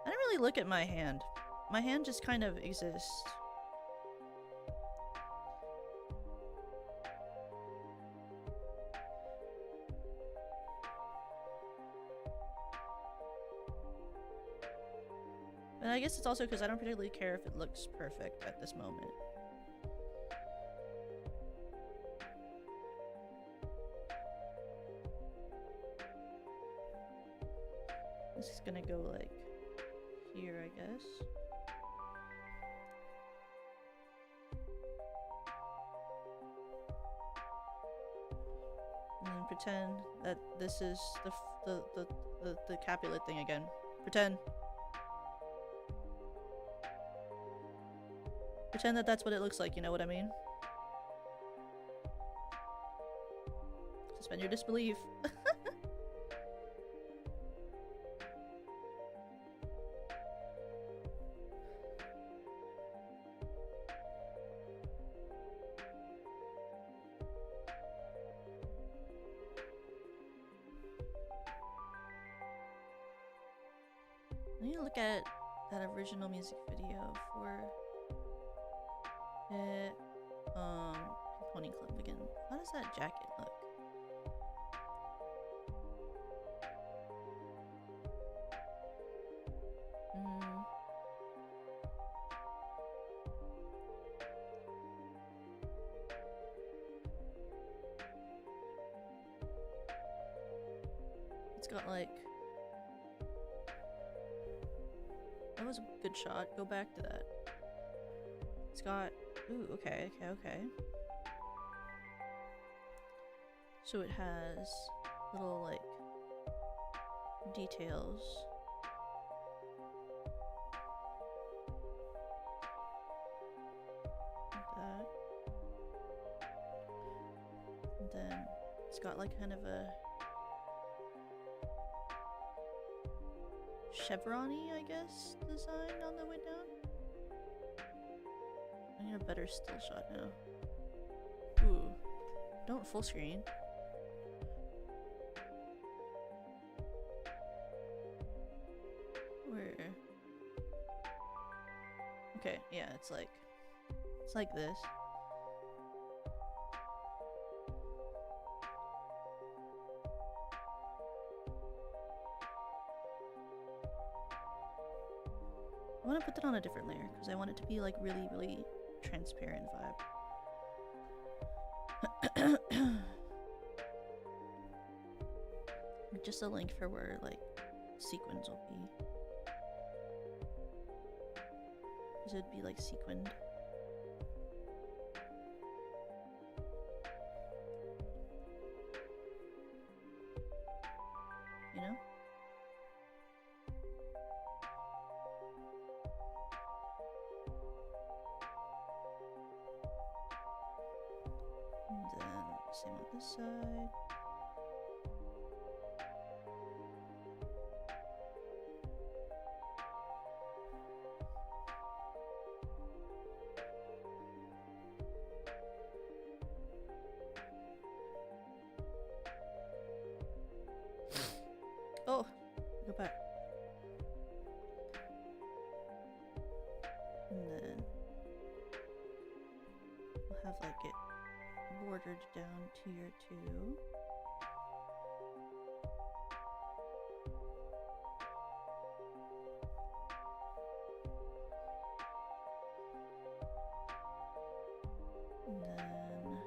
I didn't really look at my hand. My hand just kind of exists. And I guess it's also because I don't particularly care if it looks perfect at this moment. This is gonna go like here, I guess. And then pretend that this is the Capulet thing again. Pretend that that's what it looks like, you know what I mean? Suspend your disbelief. I need to look at that original music video for it. Pony Club again. How does that jacket look? It's got like... That was a good shot. Go back to that. It's got... Ooh, okay. So it has little, like, details. Like that. And then it's got, like, kind of a chevron-y, I guess, design on the way down. I need a better still shot now. Ooh. Don't full screen. Where? Okay, yeah, it's like this. I want to put that on a different layer because I want it to be like really, really transparent vibe. Just a link for where like sequins will be. Because it'd be like sequined. You know? And then same on this side. have like it bordered down tier 2. And then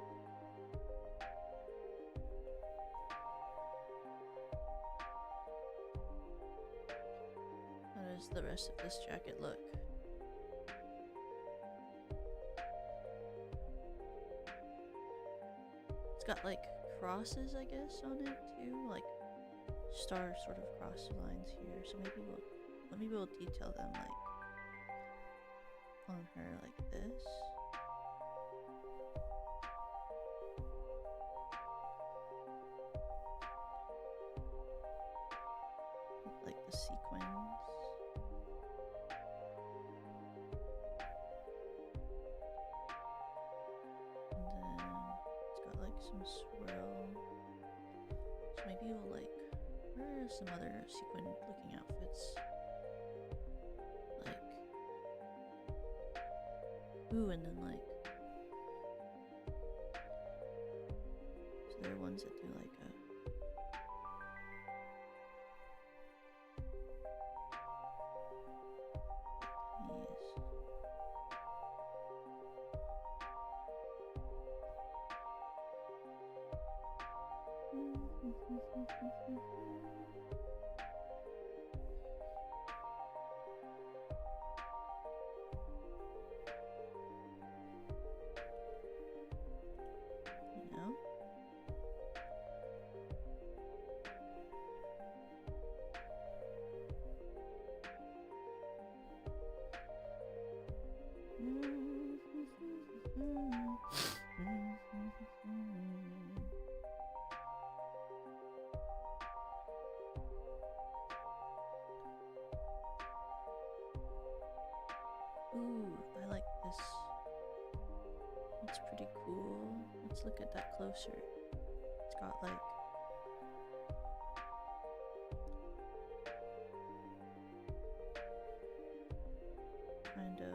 how does the rest of this jacket look? It's got like crosses, I guess, on it too, like star sort of cross lines here. So maybe we'll detail them like on her like this. Like the sequins. And then it's got like some swirl. So maybe we'll like, where are some other sequin looking outfits? Like, ooh, and then like, so there are ones that do like a you know? Ooh, I like this. It's pretty cool. Let's look at that closer. It's got like kind of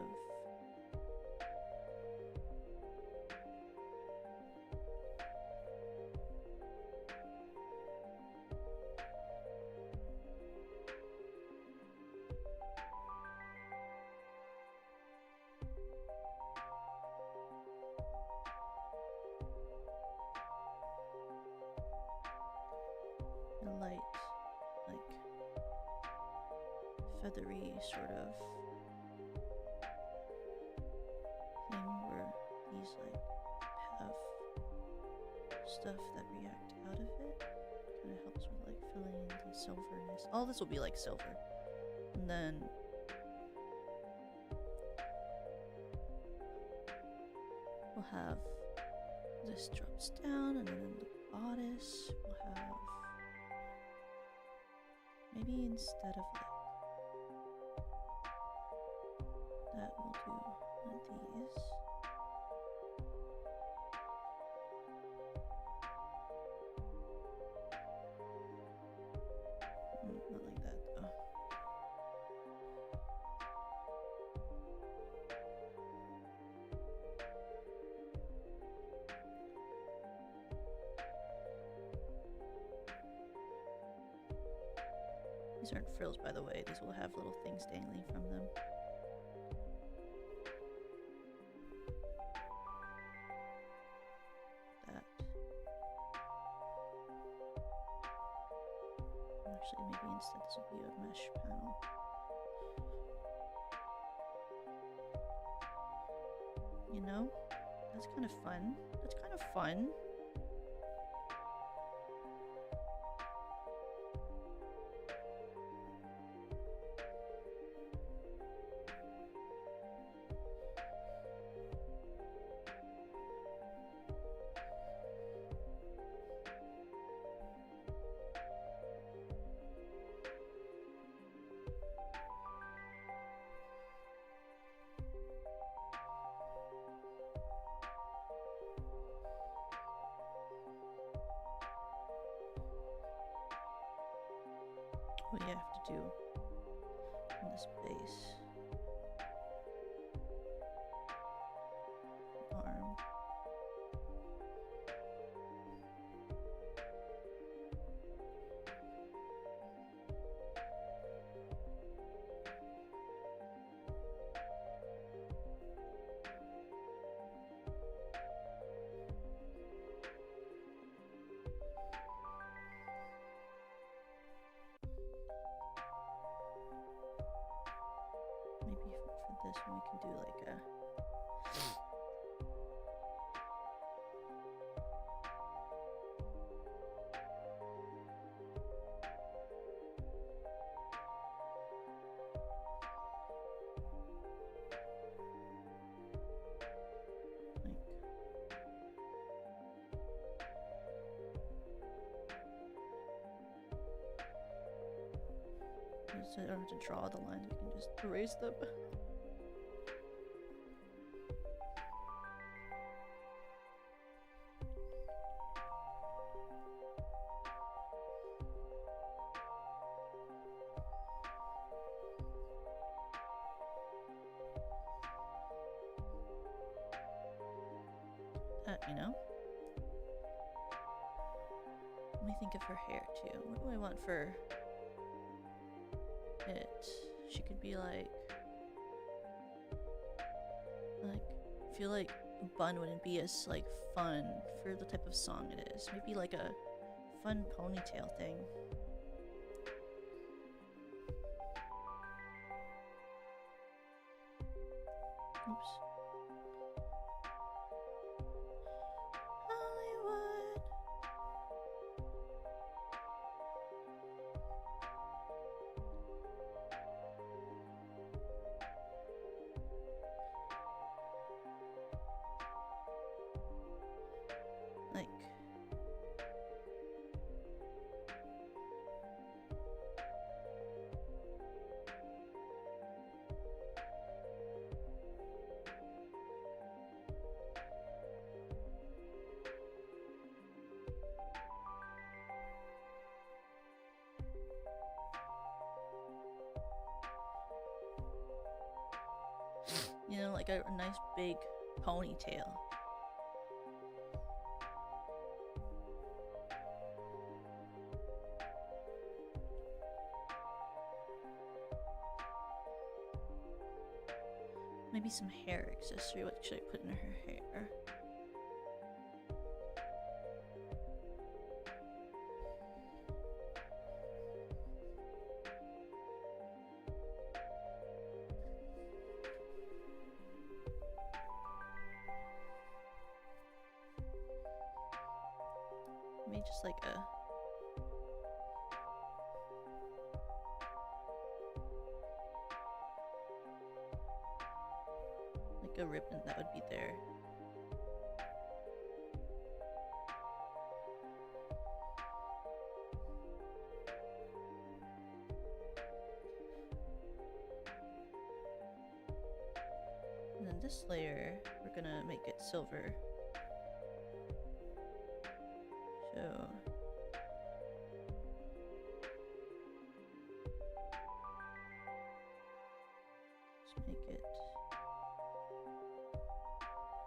a light, like feathery sort of thing where these like have stuff that react out of it. Kind of helps with like filling in the silverness. All this will be like silver. And then we'll have this drops down, and then in the bodice we'll have, maybe instead of like that, we'll do one of these. Not like that though. These aren't frills, by the way. These will have little things dangling from them. That. Actually, maybe instead this will be a mesh panel. You know? That's kind of fun. That's kind of fun. What do you have to do on this base? Arm. this one we can do like a... So I don't have to draw the lines, we can just erase them. You know? Let me think of her hair too. What do I want for it? She could be like I feel like a bun wouldn't be as like fun for the type of song it is. Maybe like a fun ponytail thing. Oops. Hollywood. Like you know, like a nice big ponytail. Maybe some hair accessory. What should I put in her hair? Maybe just like a... a ribbon that would be there. And then this layer, we're gonna make it silver. So let's make it...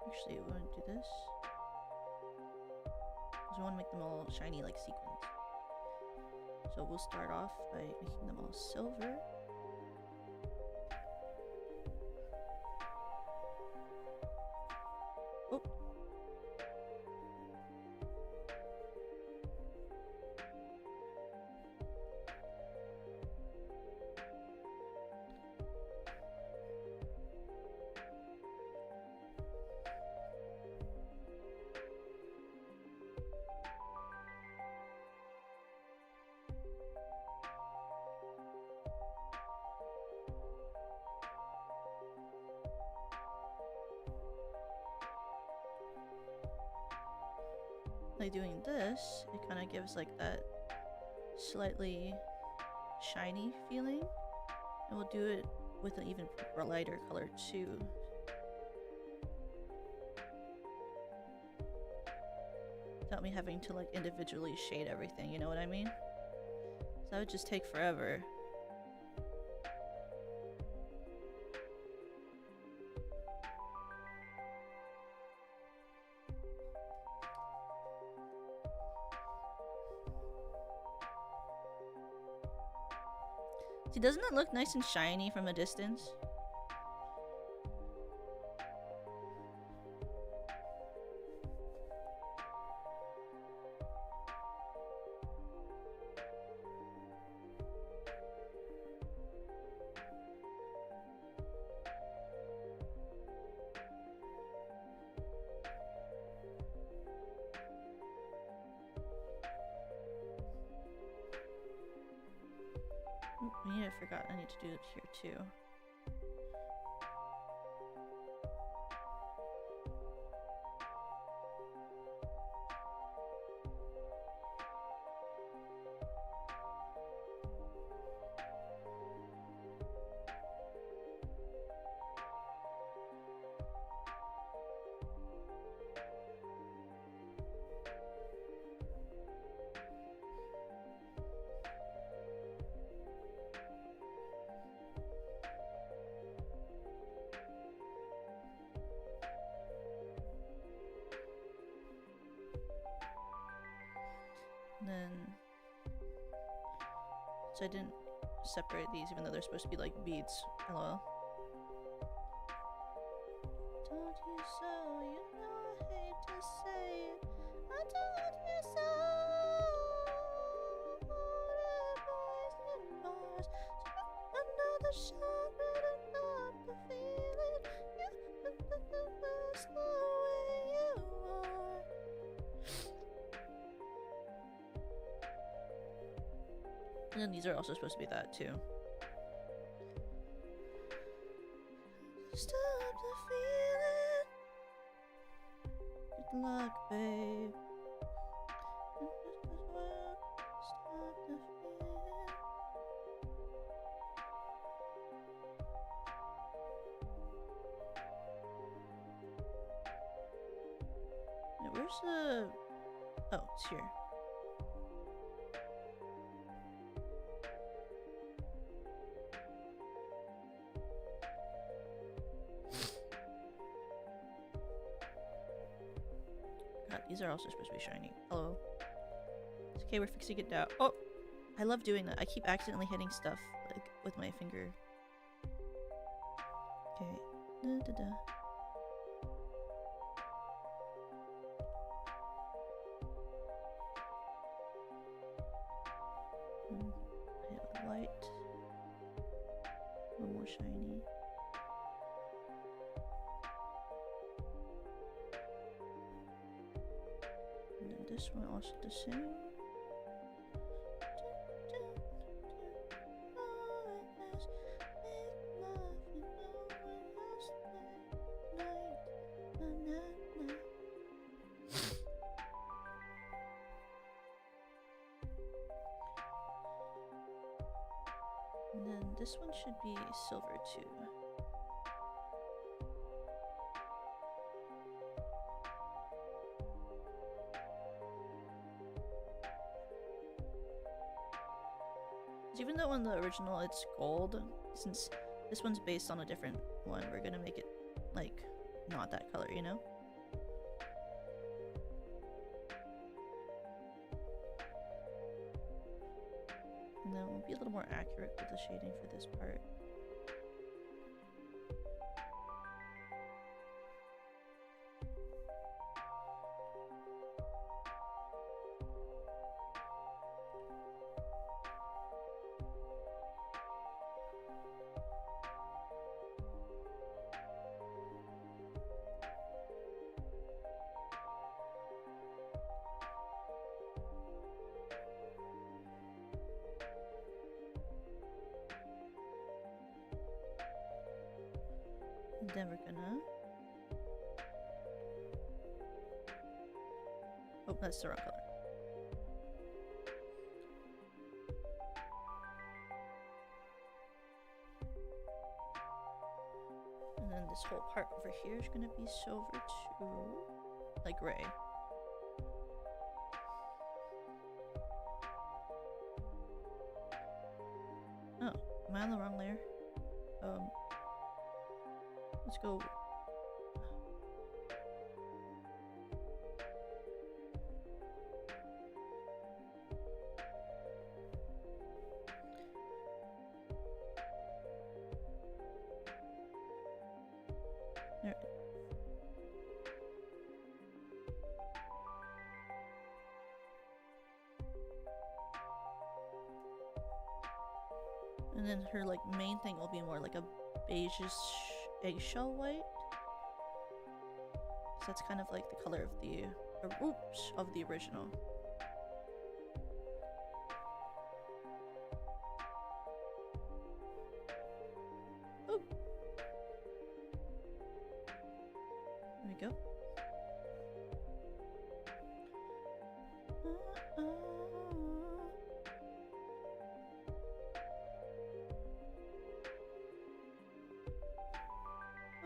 Actually, we want to do this because we want to make them all shiny like sequins. So we'll start off by making them all silver. Oh. Like doing this, it kind of gives like that slightly shiny feeling, and we'll do it with an even lighter color too. Without me having to like individually shade everything, you know what I mean? So that would just take forever. See, doesn't it look nice and shiny from a distance? Ooh, I forgot. I need to do it here too. And then, so I didn't separate these even though they're supposed to be like beads. Hello. Told you so, you know I hate to say it. I told you so. Boys and bars, another shot, but not the feeling. That's the way you are. And then these are also supposed to be that too. Stop the feeling. Good luck, babe. Stop the feeling. Now, where's the... Oh, it's here. These are also supposed to be shiny. Hello. It's okay, we're fixing it now. Oh! I love doing that. I keep accidentally hitting stuff, like, with my finger. Okay. Da da da. Hit with light. A little more shiny. This one also the same. And then this one should be silver too. Even though in the original it's gold, since this one's based on a different one, we're gonna make it, like, not that color, you know? And then we'll be a little more accurate with the shading for this part. And then we're gonna... Oh, that's the wrong color. And then this whole part over here is gonna be silver too. Like gray. Oh, am I on the wrong layer? Let's go. There. And then her like main thing will be more like a beigeish eggshell white. So that's kind of like the color of the of the original.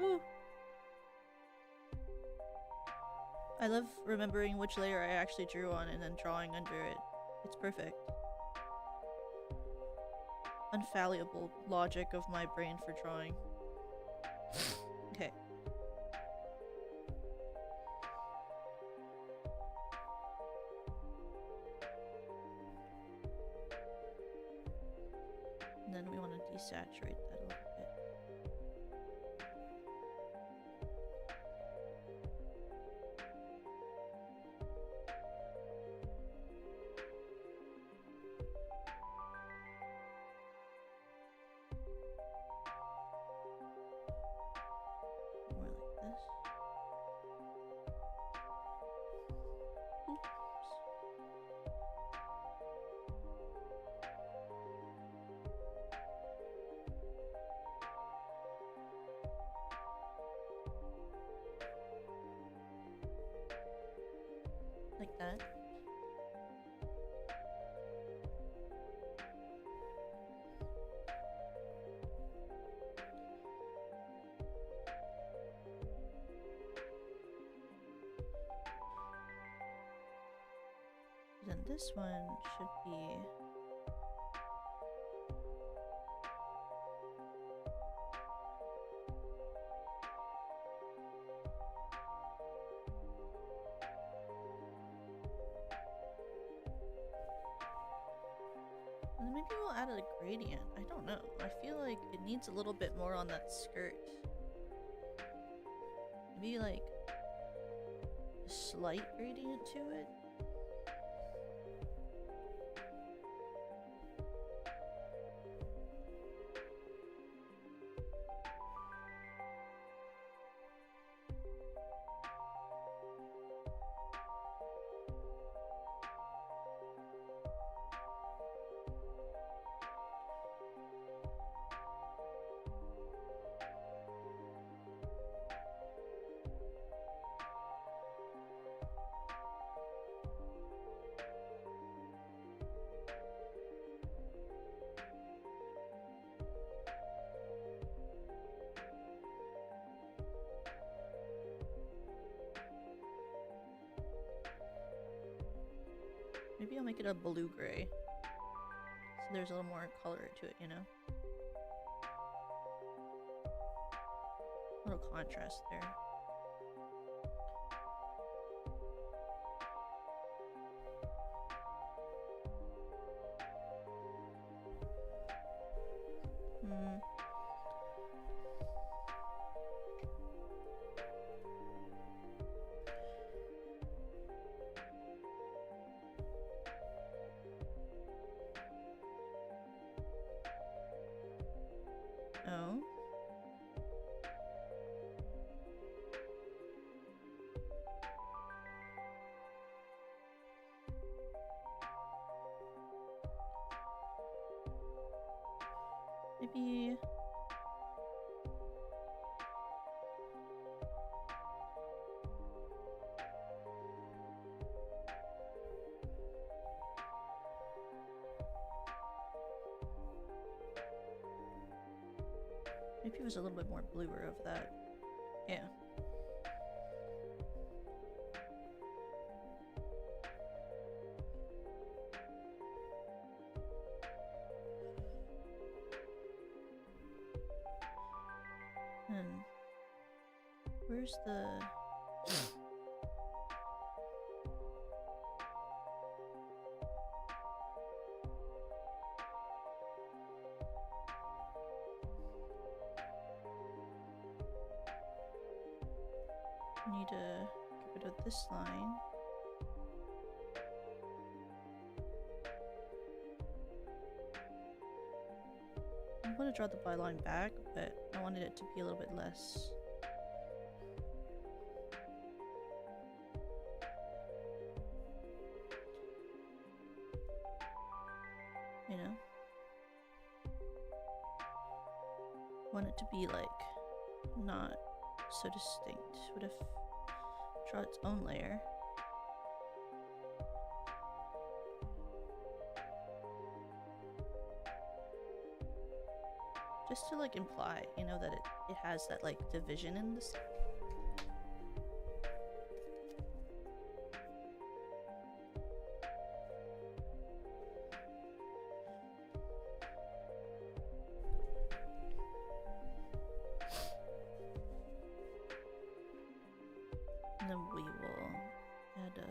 Ooh. I love remembering which layer I actually drew on and then drawing under it. It's perfect. Unfallible logic of my brain for drawing. Okay. And then we want to desaturate that a little bit. More like this. Oops. Like that. Then this one should be and then maybe we'll add a gradient. I don't know. I feel like it needs a little bit more on that skirt. Maybe like a slight gradient to it. Maybe I'll make it a blue-gray. So there's a little more color to it, you know? A little contrast there. Oh. Maybe it was a little bit more bluer of that. Yeah. Where's the... need to get rid of this line. I want to draw the byline back, but I wanted it to be a little bit less. You know? Want it to be like not so distinct. What if draw its own layer? nice to like imply, you know, that it has that like division in the scene. And then we will add a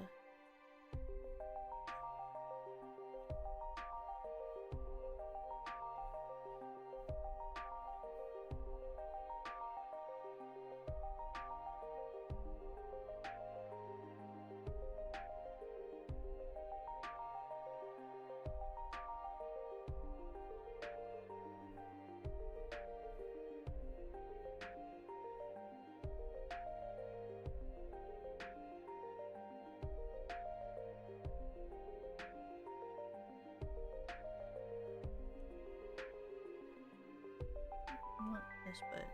not this, but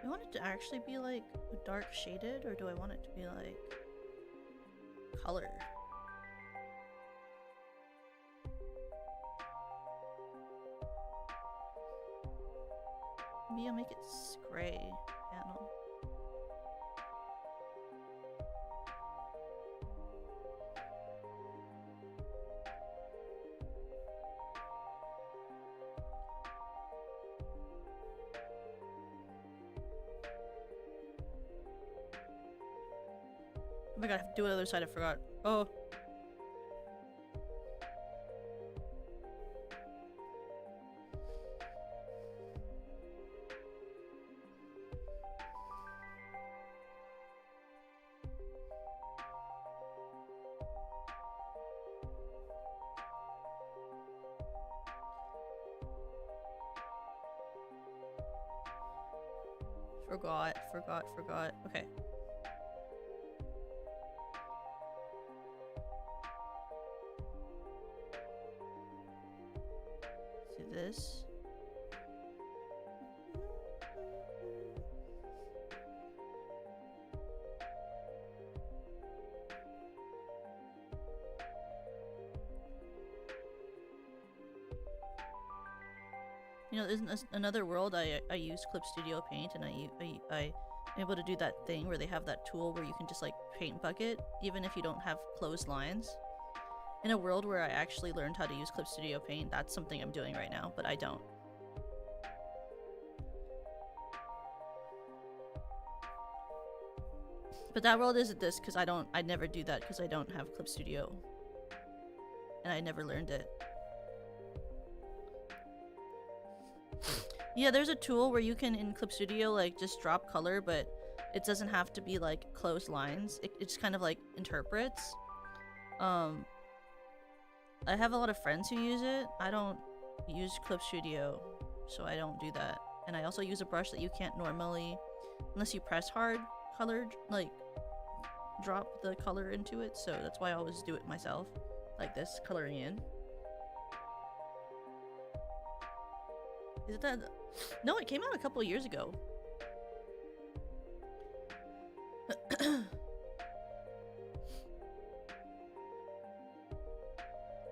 do I want it to actually be like dark shaded, or do I want it to be like color? Maybe I'll make it gray panel. Oh my god, I have to do it on the other side, I forgot. Oh. Forgot. Okay. See this? You know, isn't this another world? I use Clip Studio Paint, and I'm able to do that thing where they have that tool where you can just like paint bucket even if you don't have closed lines. In a world where I actually learned how to use Clip Studio Paint, that's something I'm doing right now, but I don't. But that world isn't this because I never do that because I don't have Clip Studio. And I never learned it. Yeah, there's a tool where you can, in Clip Studio, like, just drop color, but it doesn't have to be, like, closed lines. It just kind of, like, interprets. I have a lot of friends who use it. I don't use Clip Studio, so I don't do that. And I also use a brush that you can't normally, unless you press hard, colored, like, drop the color into it, so that's why I always do it myself. Like this, coloring in. Is it that? No, it came out a couple of years ago.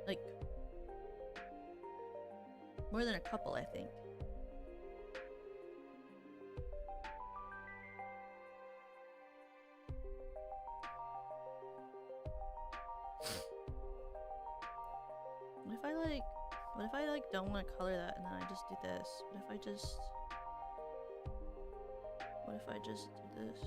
Like, more than a couple, I think. What if I like don't want to color that and then I just do this? What if I just do this?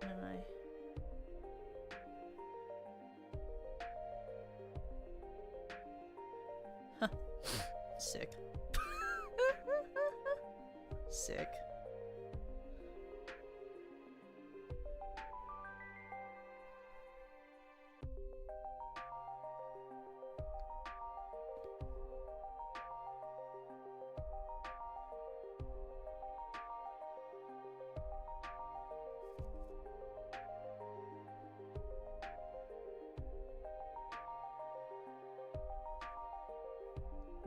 And then Huh. Sick. Sick.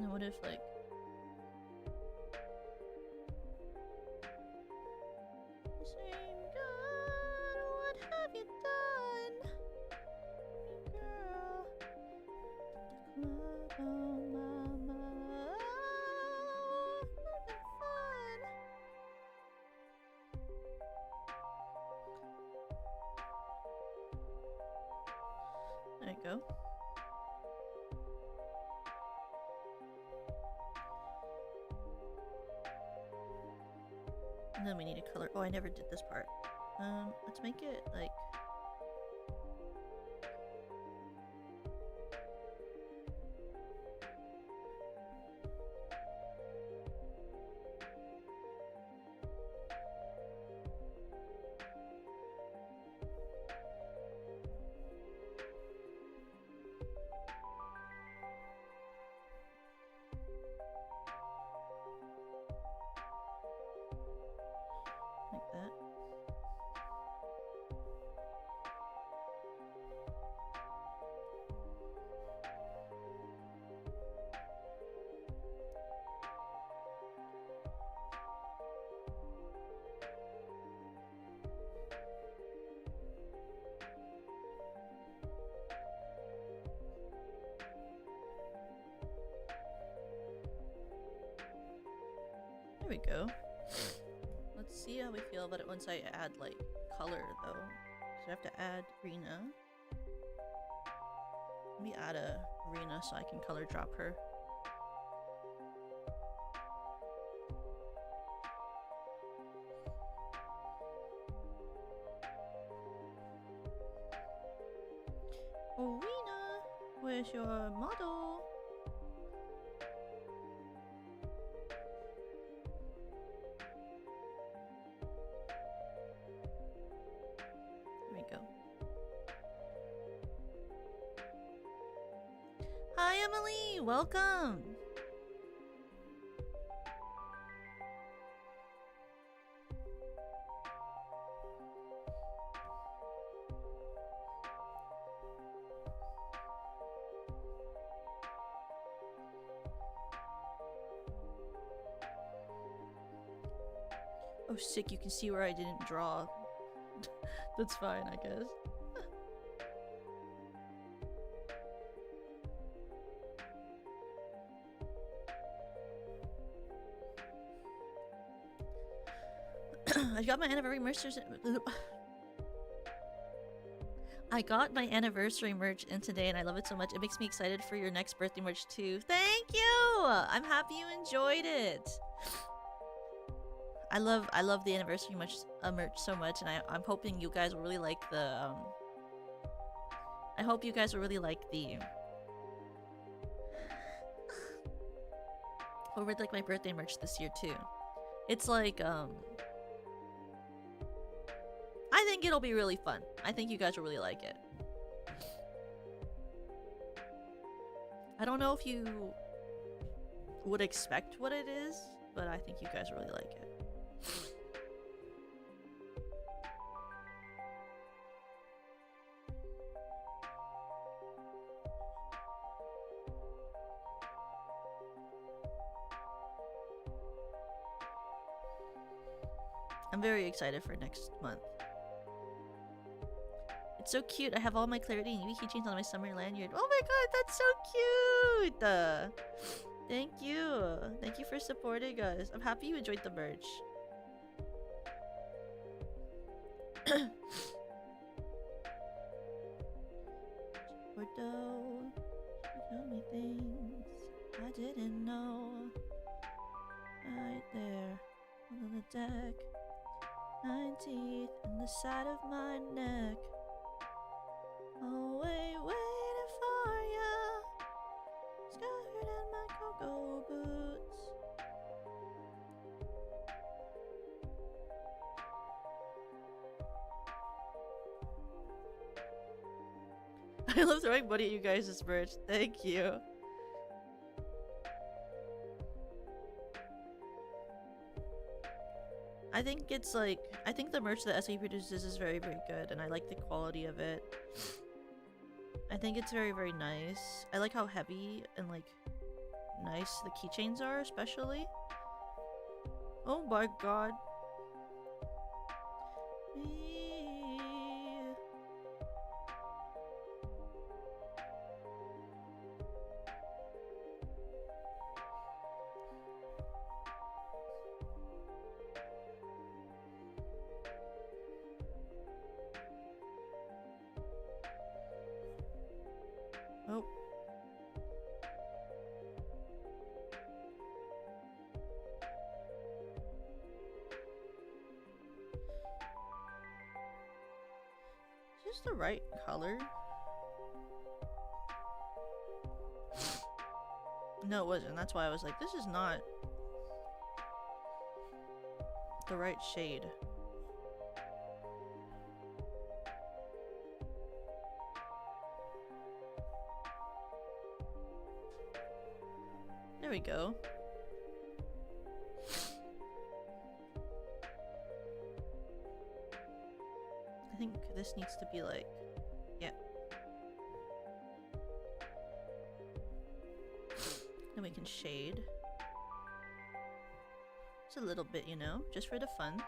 Now what if like same God, what have you done? Girl, the club, oh mama, having fun. There you go. And then we need a color. Oh, I never did this part. Let's make it like that. There we go. Let's see how we feel about it once I add like color though. So I have to add Reena. Let me add a Reena so I can color drop her. Oh, Reena, where's your model? Hi Emily, welcome! Oh sick, you can see where I didn't draw. That's fine, I guess. I got my anniversary merch. I got my anniversary merch in today and I love it so much. It makes me excited for your next birthday merch too. Thank you! I'm happy you enjoyed it. I love the anniversary merch so much, and I'm hoping you guys will really like the I hope you guys will really like the over like my birthday merch this year too. It's like I think it'll be really fun. I think you guys will really like it. I don't know if you would expect what it is, but I think you guys will really like it. I'm very excited for next month. It's so cute. I have all my clarity and UV keychains on my summer lanyard. Oh my god, that's so cute! Thank you. Thank you for supporting us. I'm happy you enjoyed the merch. Bordeaux, show me things I didn't know. Right there on the deck. 9 teeth in the side of my neck. Oh, waiting for ya. Skirt and my go-go boots. I love throwing money at you guys' merch. Thank you. I think it's like, I think the merch that SE produces is very, very good, and I like the quality of it. I think it's very, very nice. I like how heavy and like nice the keychains are, especially. Oh my god. Oh. Is this the right color? No, it wasn't. That's why I was like, this is not the right shade. There we go. I think this needs to be like, yeah. Then we can shade. Just a little bit, you know, just for the fun.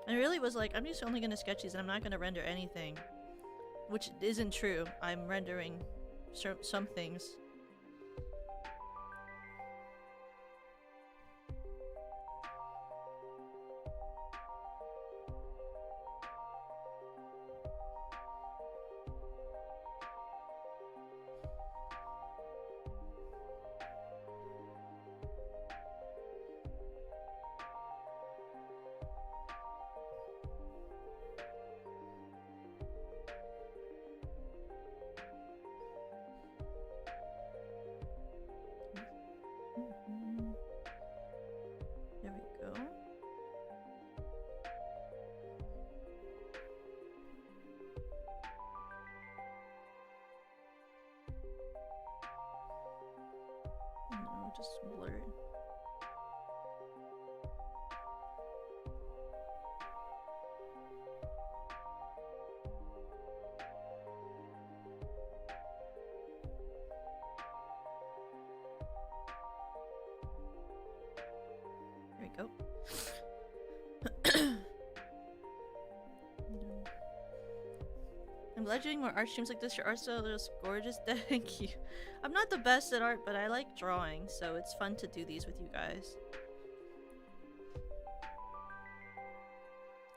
I really was like, I'm just only gonna sketch these and I'm not gonna render anything. Which isn't true. I'm rendering some things. There we go. No, just blur it. There we go. I'm glad you're doing more art streams like this. Your art's so just gorgeous. Thank you. I'm not the best at art, but I like drawing, so it's fun to do these with you guys.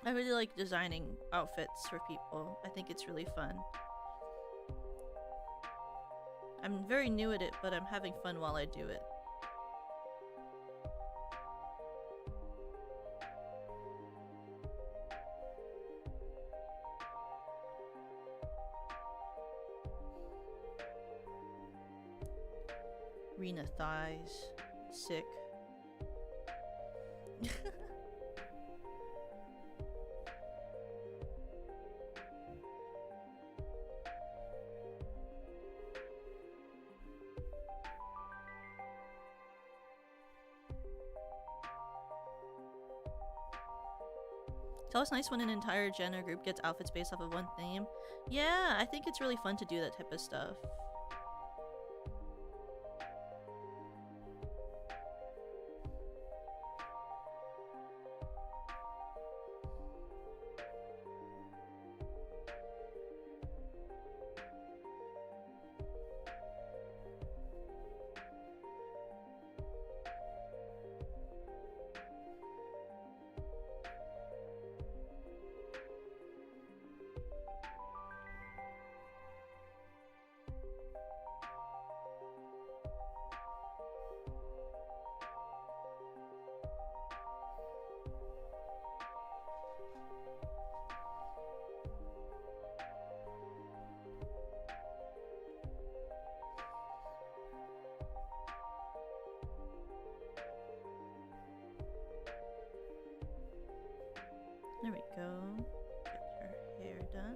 I really like designing outfits for people. I think it's really fun. I'm very new at it, but I'm having fun while I do it. Reena thighs. Sick. It's always nice when an entire gen or group gets outfits based off of one theme. Yeah, I think it's really fun to do that type of stuff. There we go. Get your hair done.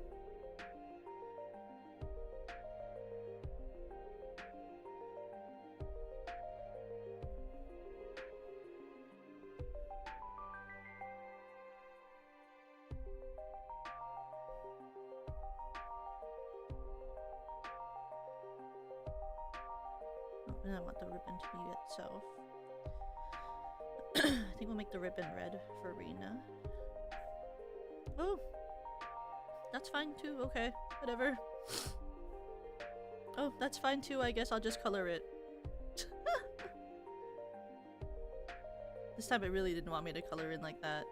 And I want the ribbon to be itself. I think we'll make the ribbon red for Reena. Oh! That's fine too, okay. Whatever. Oh, that's fine too, I guess I'll just color it. This time it really didn't want me to color in like that.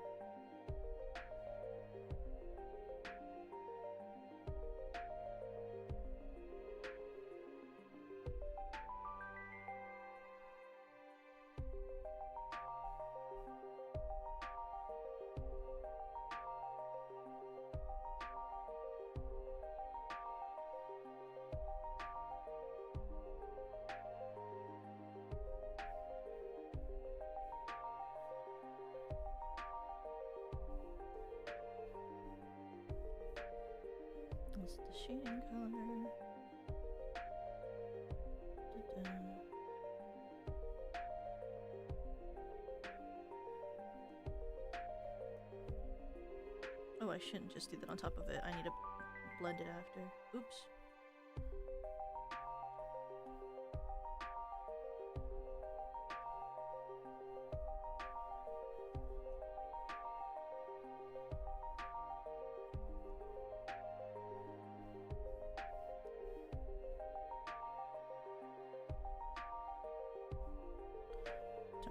What's the shading color? Da-da. Oh, I shouldn't just do that on top of it. I need to blend it after. Oops.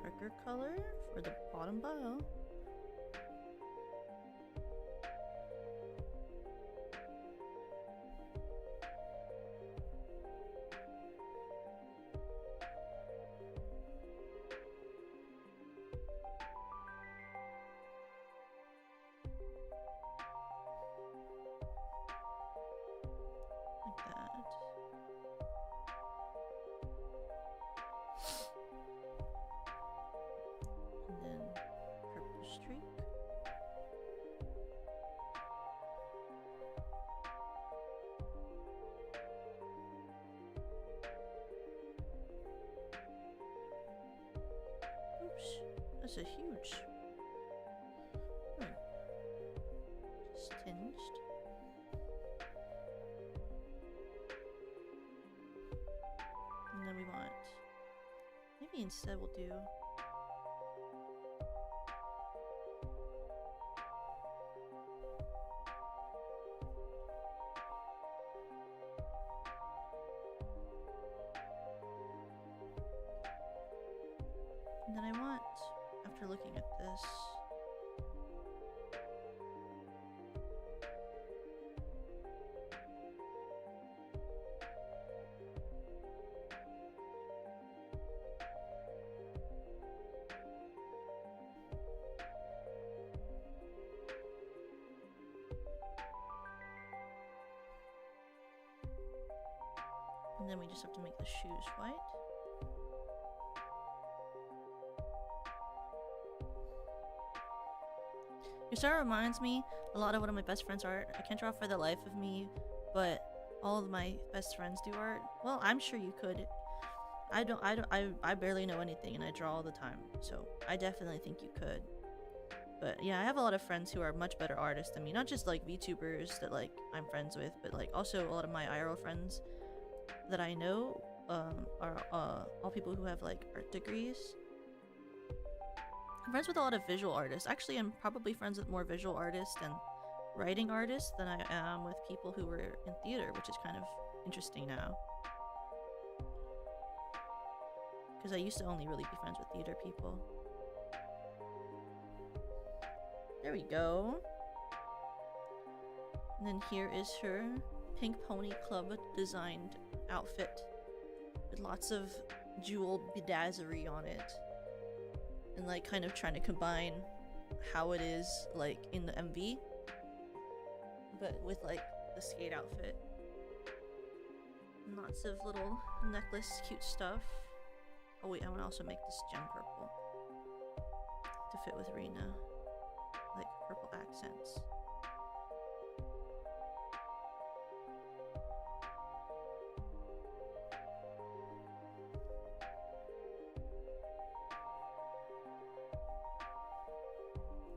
Darker color for the bottom bow. Like that. And then purple streak. Oops, that's a huge. Just tinged. And then we want, maybe instead we'll do and then I want, after looking at this, and then we just have to make the shoes white. Your star reminds me a lot of one of my best friends' art. I can't draw for the life of me, but all of my best friends do art. Well, I'm sure you could. I barely know anything and I draw all the time, so I definitely think you could. But yeah, I have a lot of friends who are much better artists than me. Not just like VTubers that like I'm friends with, but like also a lot of my IRL friends that I know are all people who have like art degrees. I'm friends with a lot of visual artists. Actually, I'm probably friends with more visual artists and writing artists than I am with people who were in theater, which is kind of interesting now. Because I used to only really be friends with theater people. There we go. And then here is her Pink Pony Club designed outfit with lots of jewel bedazzery on it. And like kind of trying to combine how it is like in the MV, but with like the skate outfit. And lots of little necklace cute stuff. Oh wait, I want to also make this gem purple to fit with Reena. Like purple accent. sense.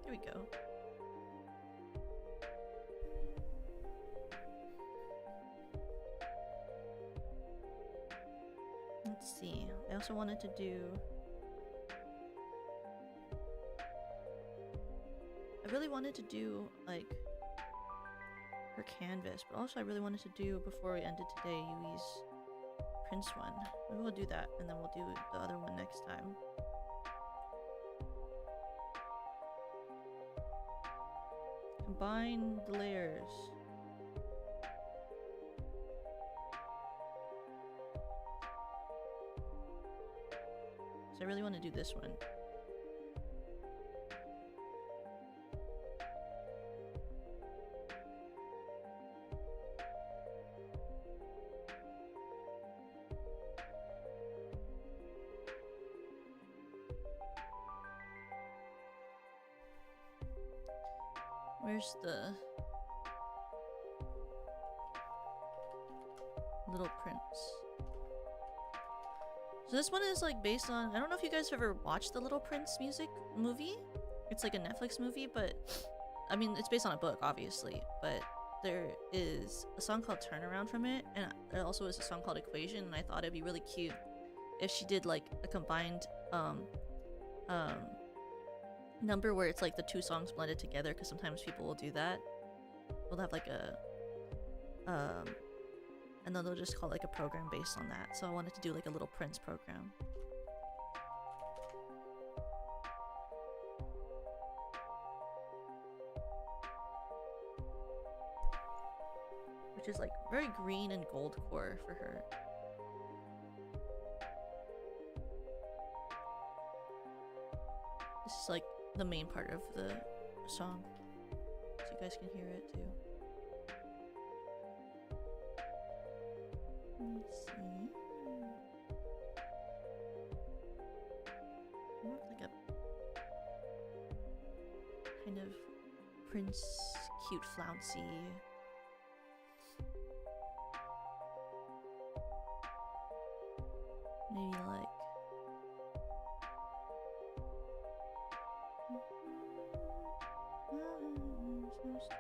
Here we go. Let's see. I also wanted to do... I really wanted to do, like, her canvas, but also I really wanted to do, before we ended today, Yui's Prince one. Maybe we'll do that, and then we'll do the other one next time. Combine the layers. So I really want to do this one. Where's the Little Prince? So this one is like based on, I don't know if you guys have ever watched the Little Prince movie. It's like a Netflix movie, but I mean it's based on a book obviously, but there is a song called Turnaround from it, and there also is a song called Equation, and I thought it'd be really cute if she did like a combined number where it's like the two songs blended together, because sometimes people will do that. We'll have like a and then they'll just call like a program based on that. So I wanted to do like a Little Prince program. Which is like very green and gold core for her. This is like the main part of the song, so you guys can hear it too. Let's see. More of like a kind of Prince, cute, flouncy. Maybe like so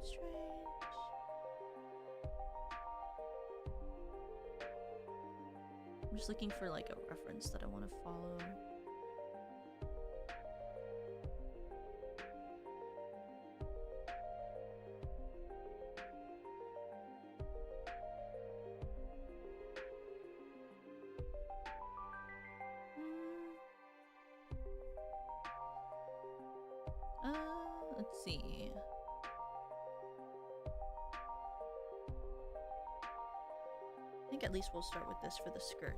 strange. I'm just looking for like a reference that I want to follow. Let's see. I think at least we'll start with this for the skirt.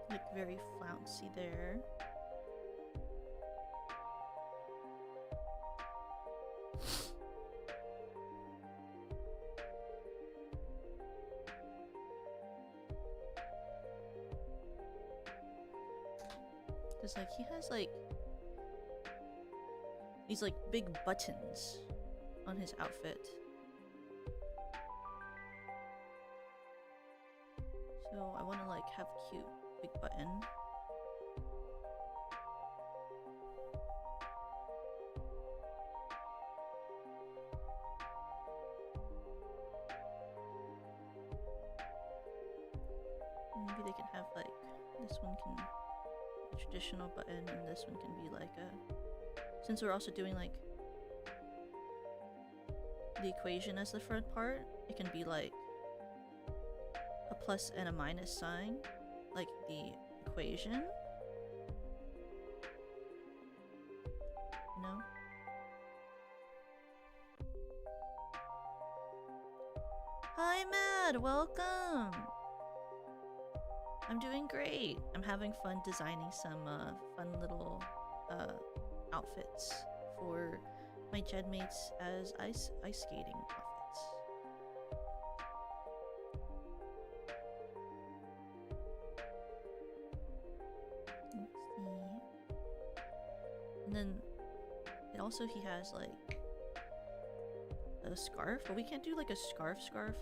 Like very flouncy there. Cause like he has like these like big buttons on his outfit. So I want to like have cute big button. Maybe they can have like, this one can be a traditional button and this one can be like a, since we're also doing like the equation as the front part, it can be like a plus and a minus sign, like the equation. You know? Hi, Mad! Welcome! I'm doing great. I'm having fun designing some fun little outfits for my Jedmates as ice skating outfits. Let's see. And then he has like a scarf, but we can't do like a scarf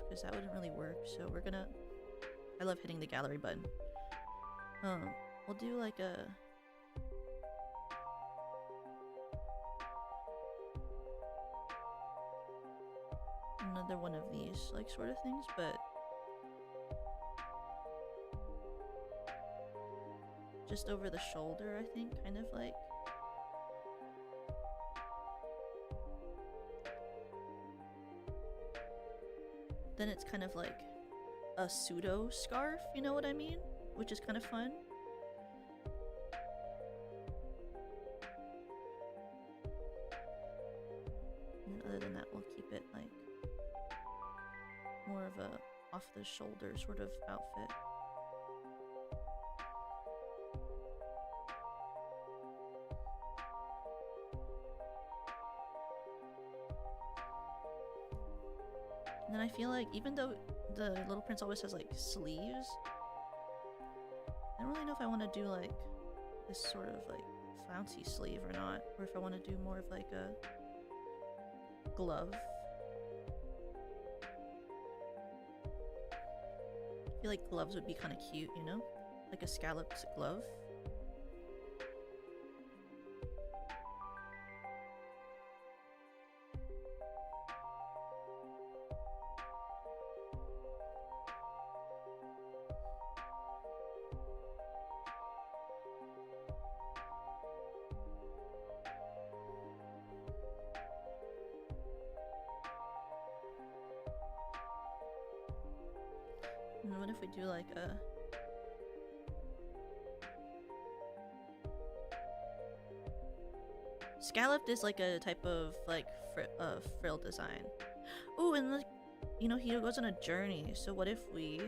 because that wouldn't really work. So we're gonna. I love hitting the gallery button. We'll do like another one of these like sort of things, but just over the shoulder, I think, kind of like. Then it's kind of like a pseudo scarf, you know what I mean? Which is kind of fun. And then other than that, we'll keep it like more of a off the shoulder sort of outfit. And then I feel like even though the Little Prince always has like sleeves, I don't really know if I want to do like this sort of like flouncy sleeve or not, or if I want to do more of like a glove. I feel like gloves would be kind of cute, you know? Like a scalloped glove. And what if we do like a scalloped is like a type of like frill design. Oh, and like, you know, he goes on a journey. So what if we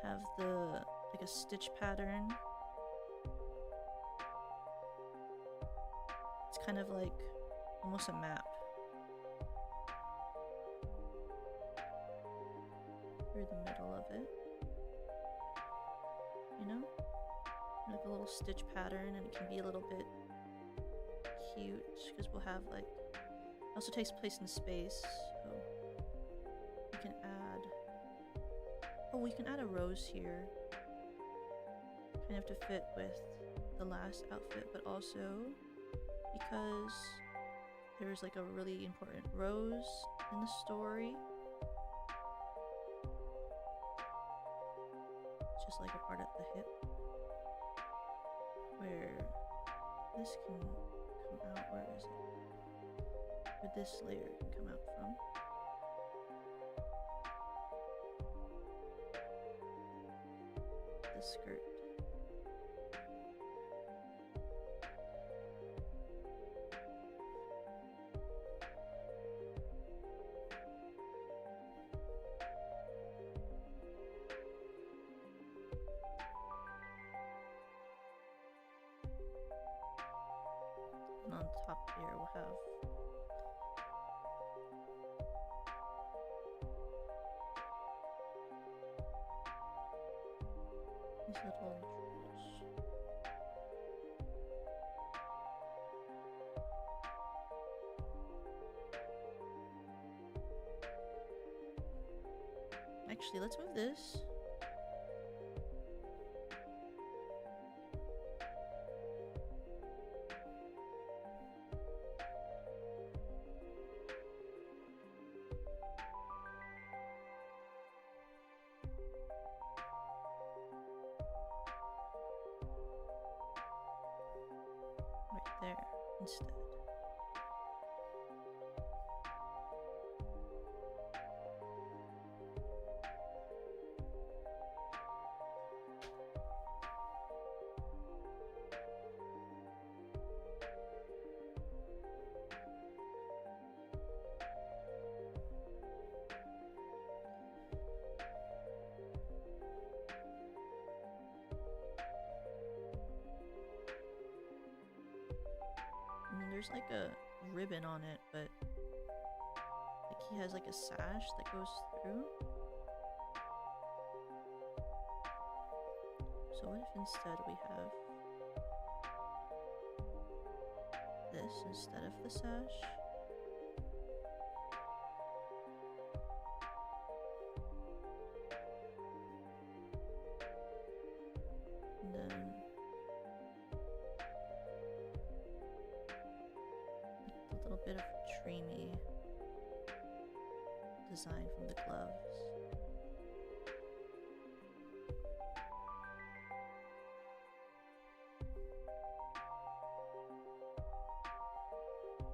have the like a stitch pattern? It's kind of like almost a map. Through the middle of it, you know, like a little stitch pattern, and it can be a little bit cute because we'll have like, it also takes place in space, so we can add, we can add a rose here, kind of to fit with the last outfit, but also because there's like a really important rose in the story. Just like a part at the hip where this can come out. Where is it? Where this layer can come out from. The skirt. On top here we'll have these little jewels. Actually, let's move this. There. instead. And there's like a ribbon on it, but like he has like a sash that goes through. So what if instead we have this instead of the sash? And then a little bit of dreamy design from the gloves.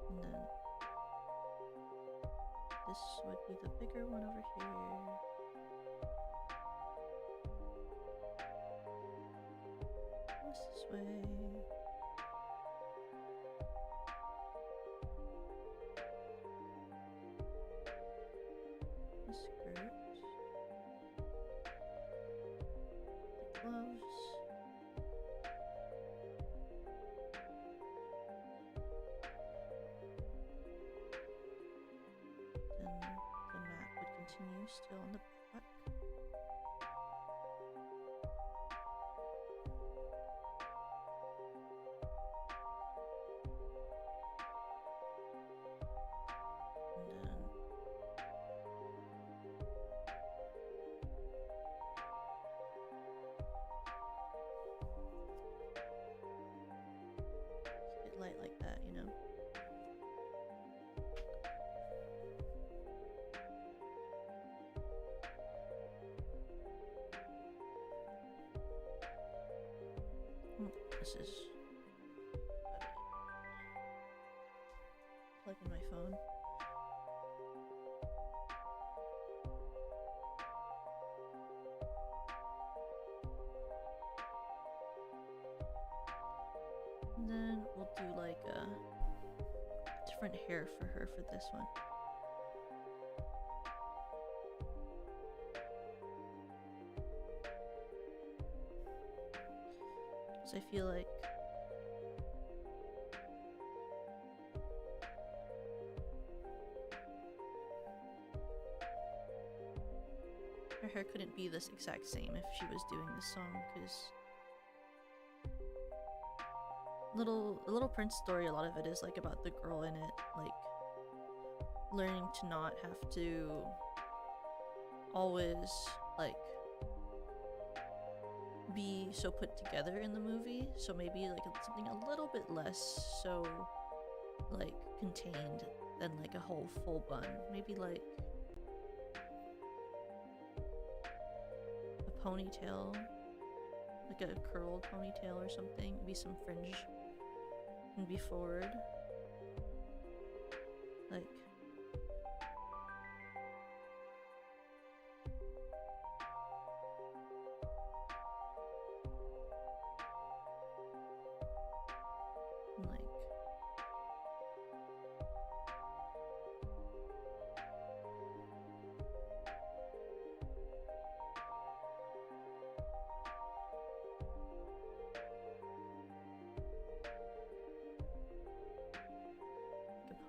And then this would be the bigger one over here. This way. The skirt. The gloves. Then the map would continue still on the back. And then keep it light like that, you know? This is plug in my phone. And then we'll do like a different hair for her for this one. So I feel like her hair couldn't be this exact same if she was doing this song, because the Little Prince story, a lot of it is like about the girl in it, like learning to not have to always like be so put together in the movie. So maybe like something a little bit less so like contained than like a whole full bun. Maybe like a ponytail, like a curled ponytail or something. Maybe some fringe and be forward, like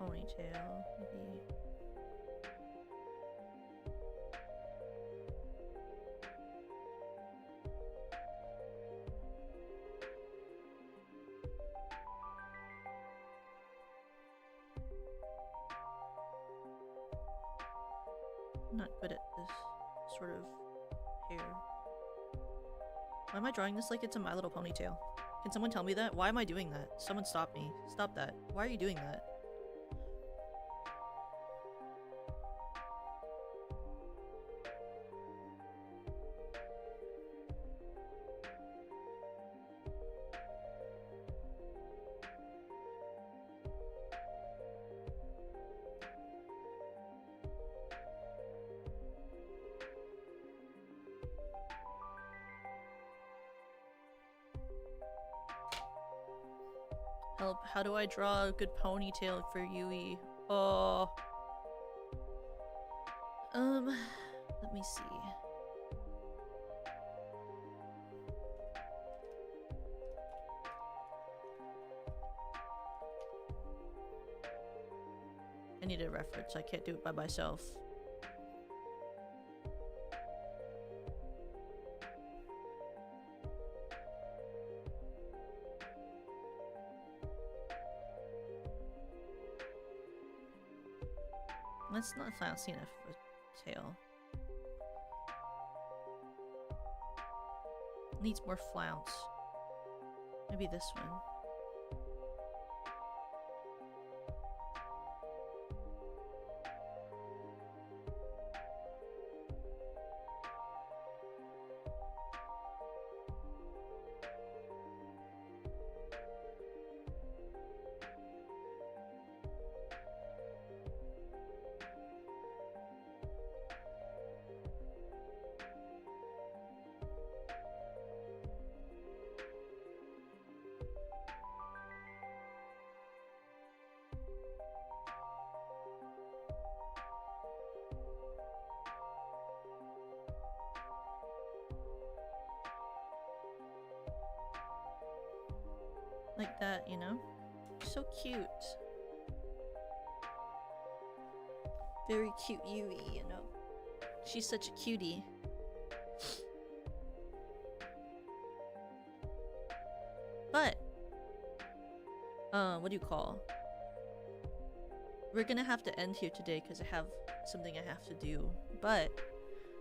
ponytail, maybe. I'm not good at this sort of hair. Why am I drawing this like it's a My Little Ponytail? Can someone tell me that? Why am I doing that? Someone stop me. Stop that. Why are you doing that? how do I draw a good ponytail for Yui? Oh. Let me see. I need a reference. I can't do it by myself. That's not fancy enough of a tail. Needs more flounce. Maybe this one. Like that, you know? So cute. Very cute Yui, you know? She's such a cutie. But, what do you call? We're gonna have to end here today because I have something I have to do. But,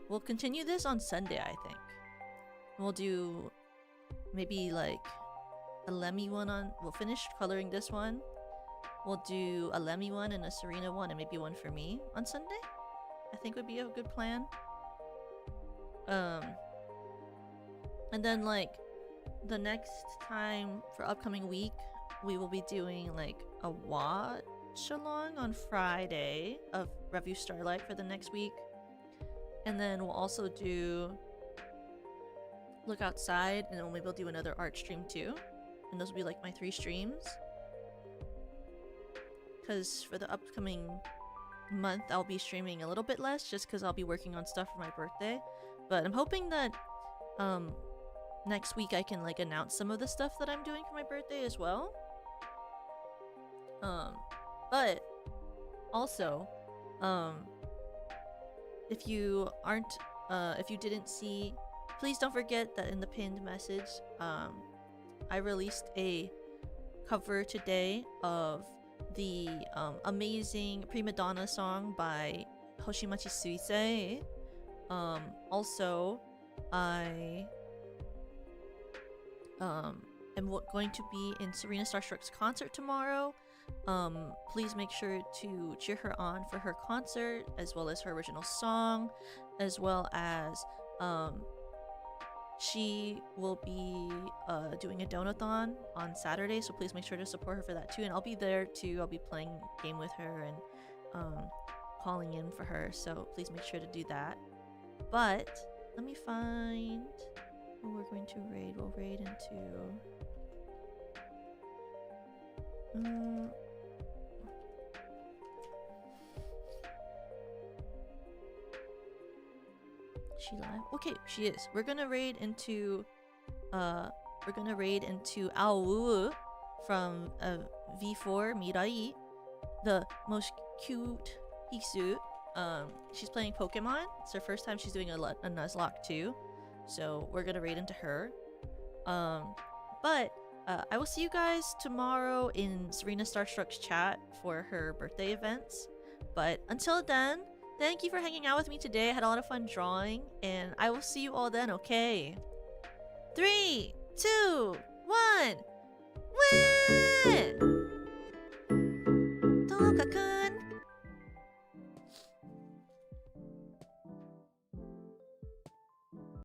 we'll continue this on Sunday, I think. We'll do maybe like a Lemmy one on. We'll finish coloring this one. We'll do a Lemmy one and a Serena one and maybe one for me on Sunday. I think would be a good plan. And then like the next time for upcoming week, we will be doing like a watch along on Friday of Review Starlight for the next week. And then we'll also do Look Outside, and then maybe we'll do another art stream too. And those will be like my 3 streams. Because for the upcoming month, I'll be streaming a little bit less just because I'll be working on stuff for my birthday. But I'm hoping that next week I can like announce some of the stuff that I'm doing for my birthday as well. But also, if you aren't, if you didn't see, please don't forget that in the pinned message, I released a cover today of the amazing Prima Donna song by Hoshimachi Suisei. Also, I am going to be in Serena Starruck's concert tomorrow. Please make sure to cheer her on for her concert, as well as her original song, as well as she will be doing a donathon on Saturday, so please make sure to support her for that too. And I'll be there too. I'll be playing a game with her and calling in for her, so please make sure to do that. But let me find who we're going to raid. We'll raid into she live? Okay, she is. We're gonna raid into Aowu from V4 Mirai, the most cute Hisu. She's playing Pokemon. It's her first time she's doing a Nuzlocke too, so we're gonna raid into her. But I will see you guys tomorrow in Serena Starstruck's chat for her birthday events. But until then, thank you for hanging out with me today. I had a lot of fun drawing, and I will see you all then, okay? 3, 2, 1, win!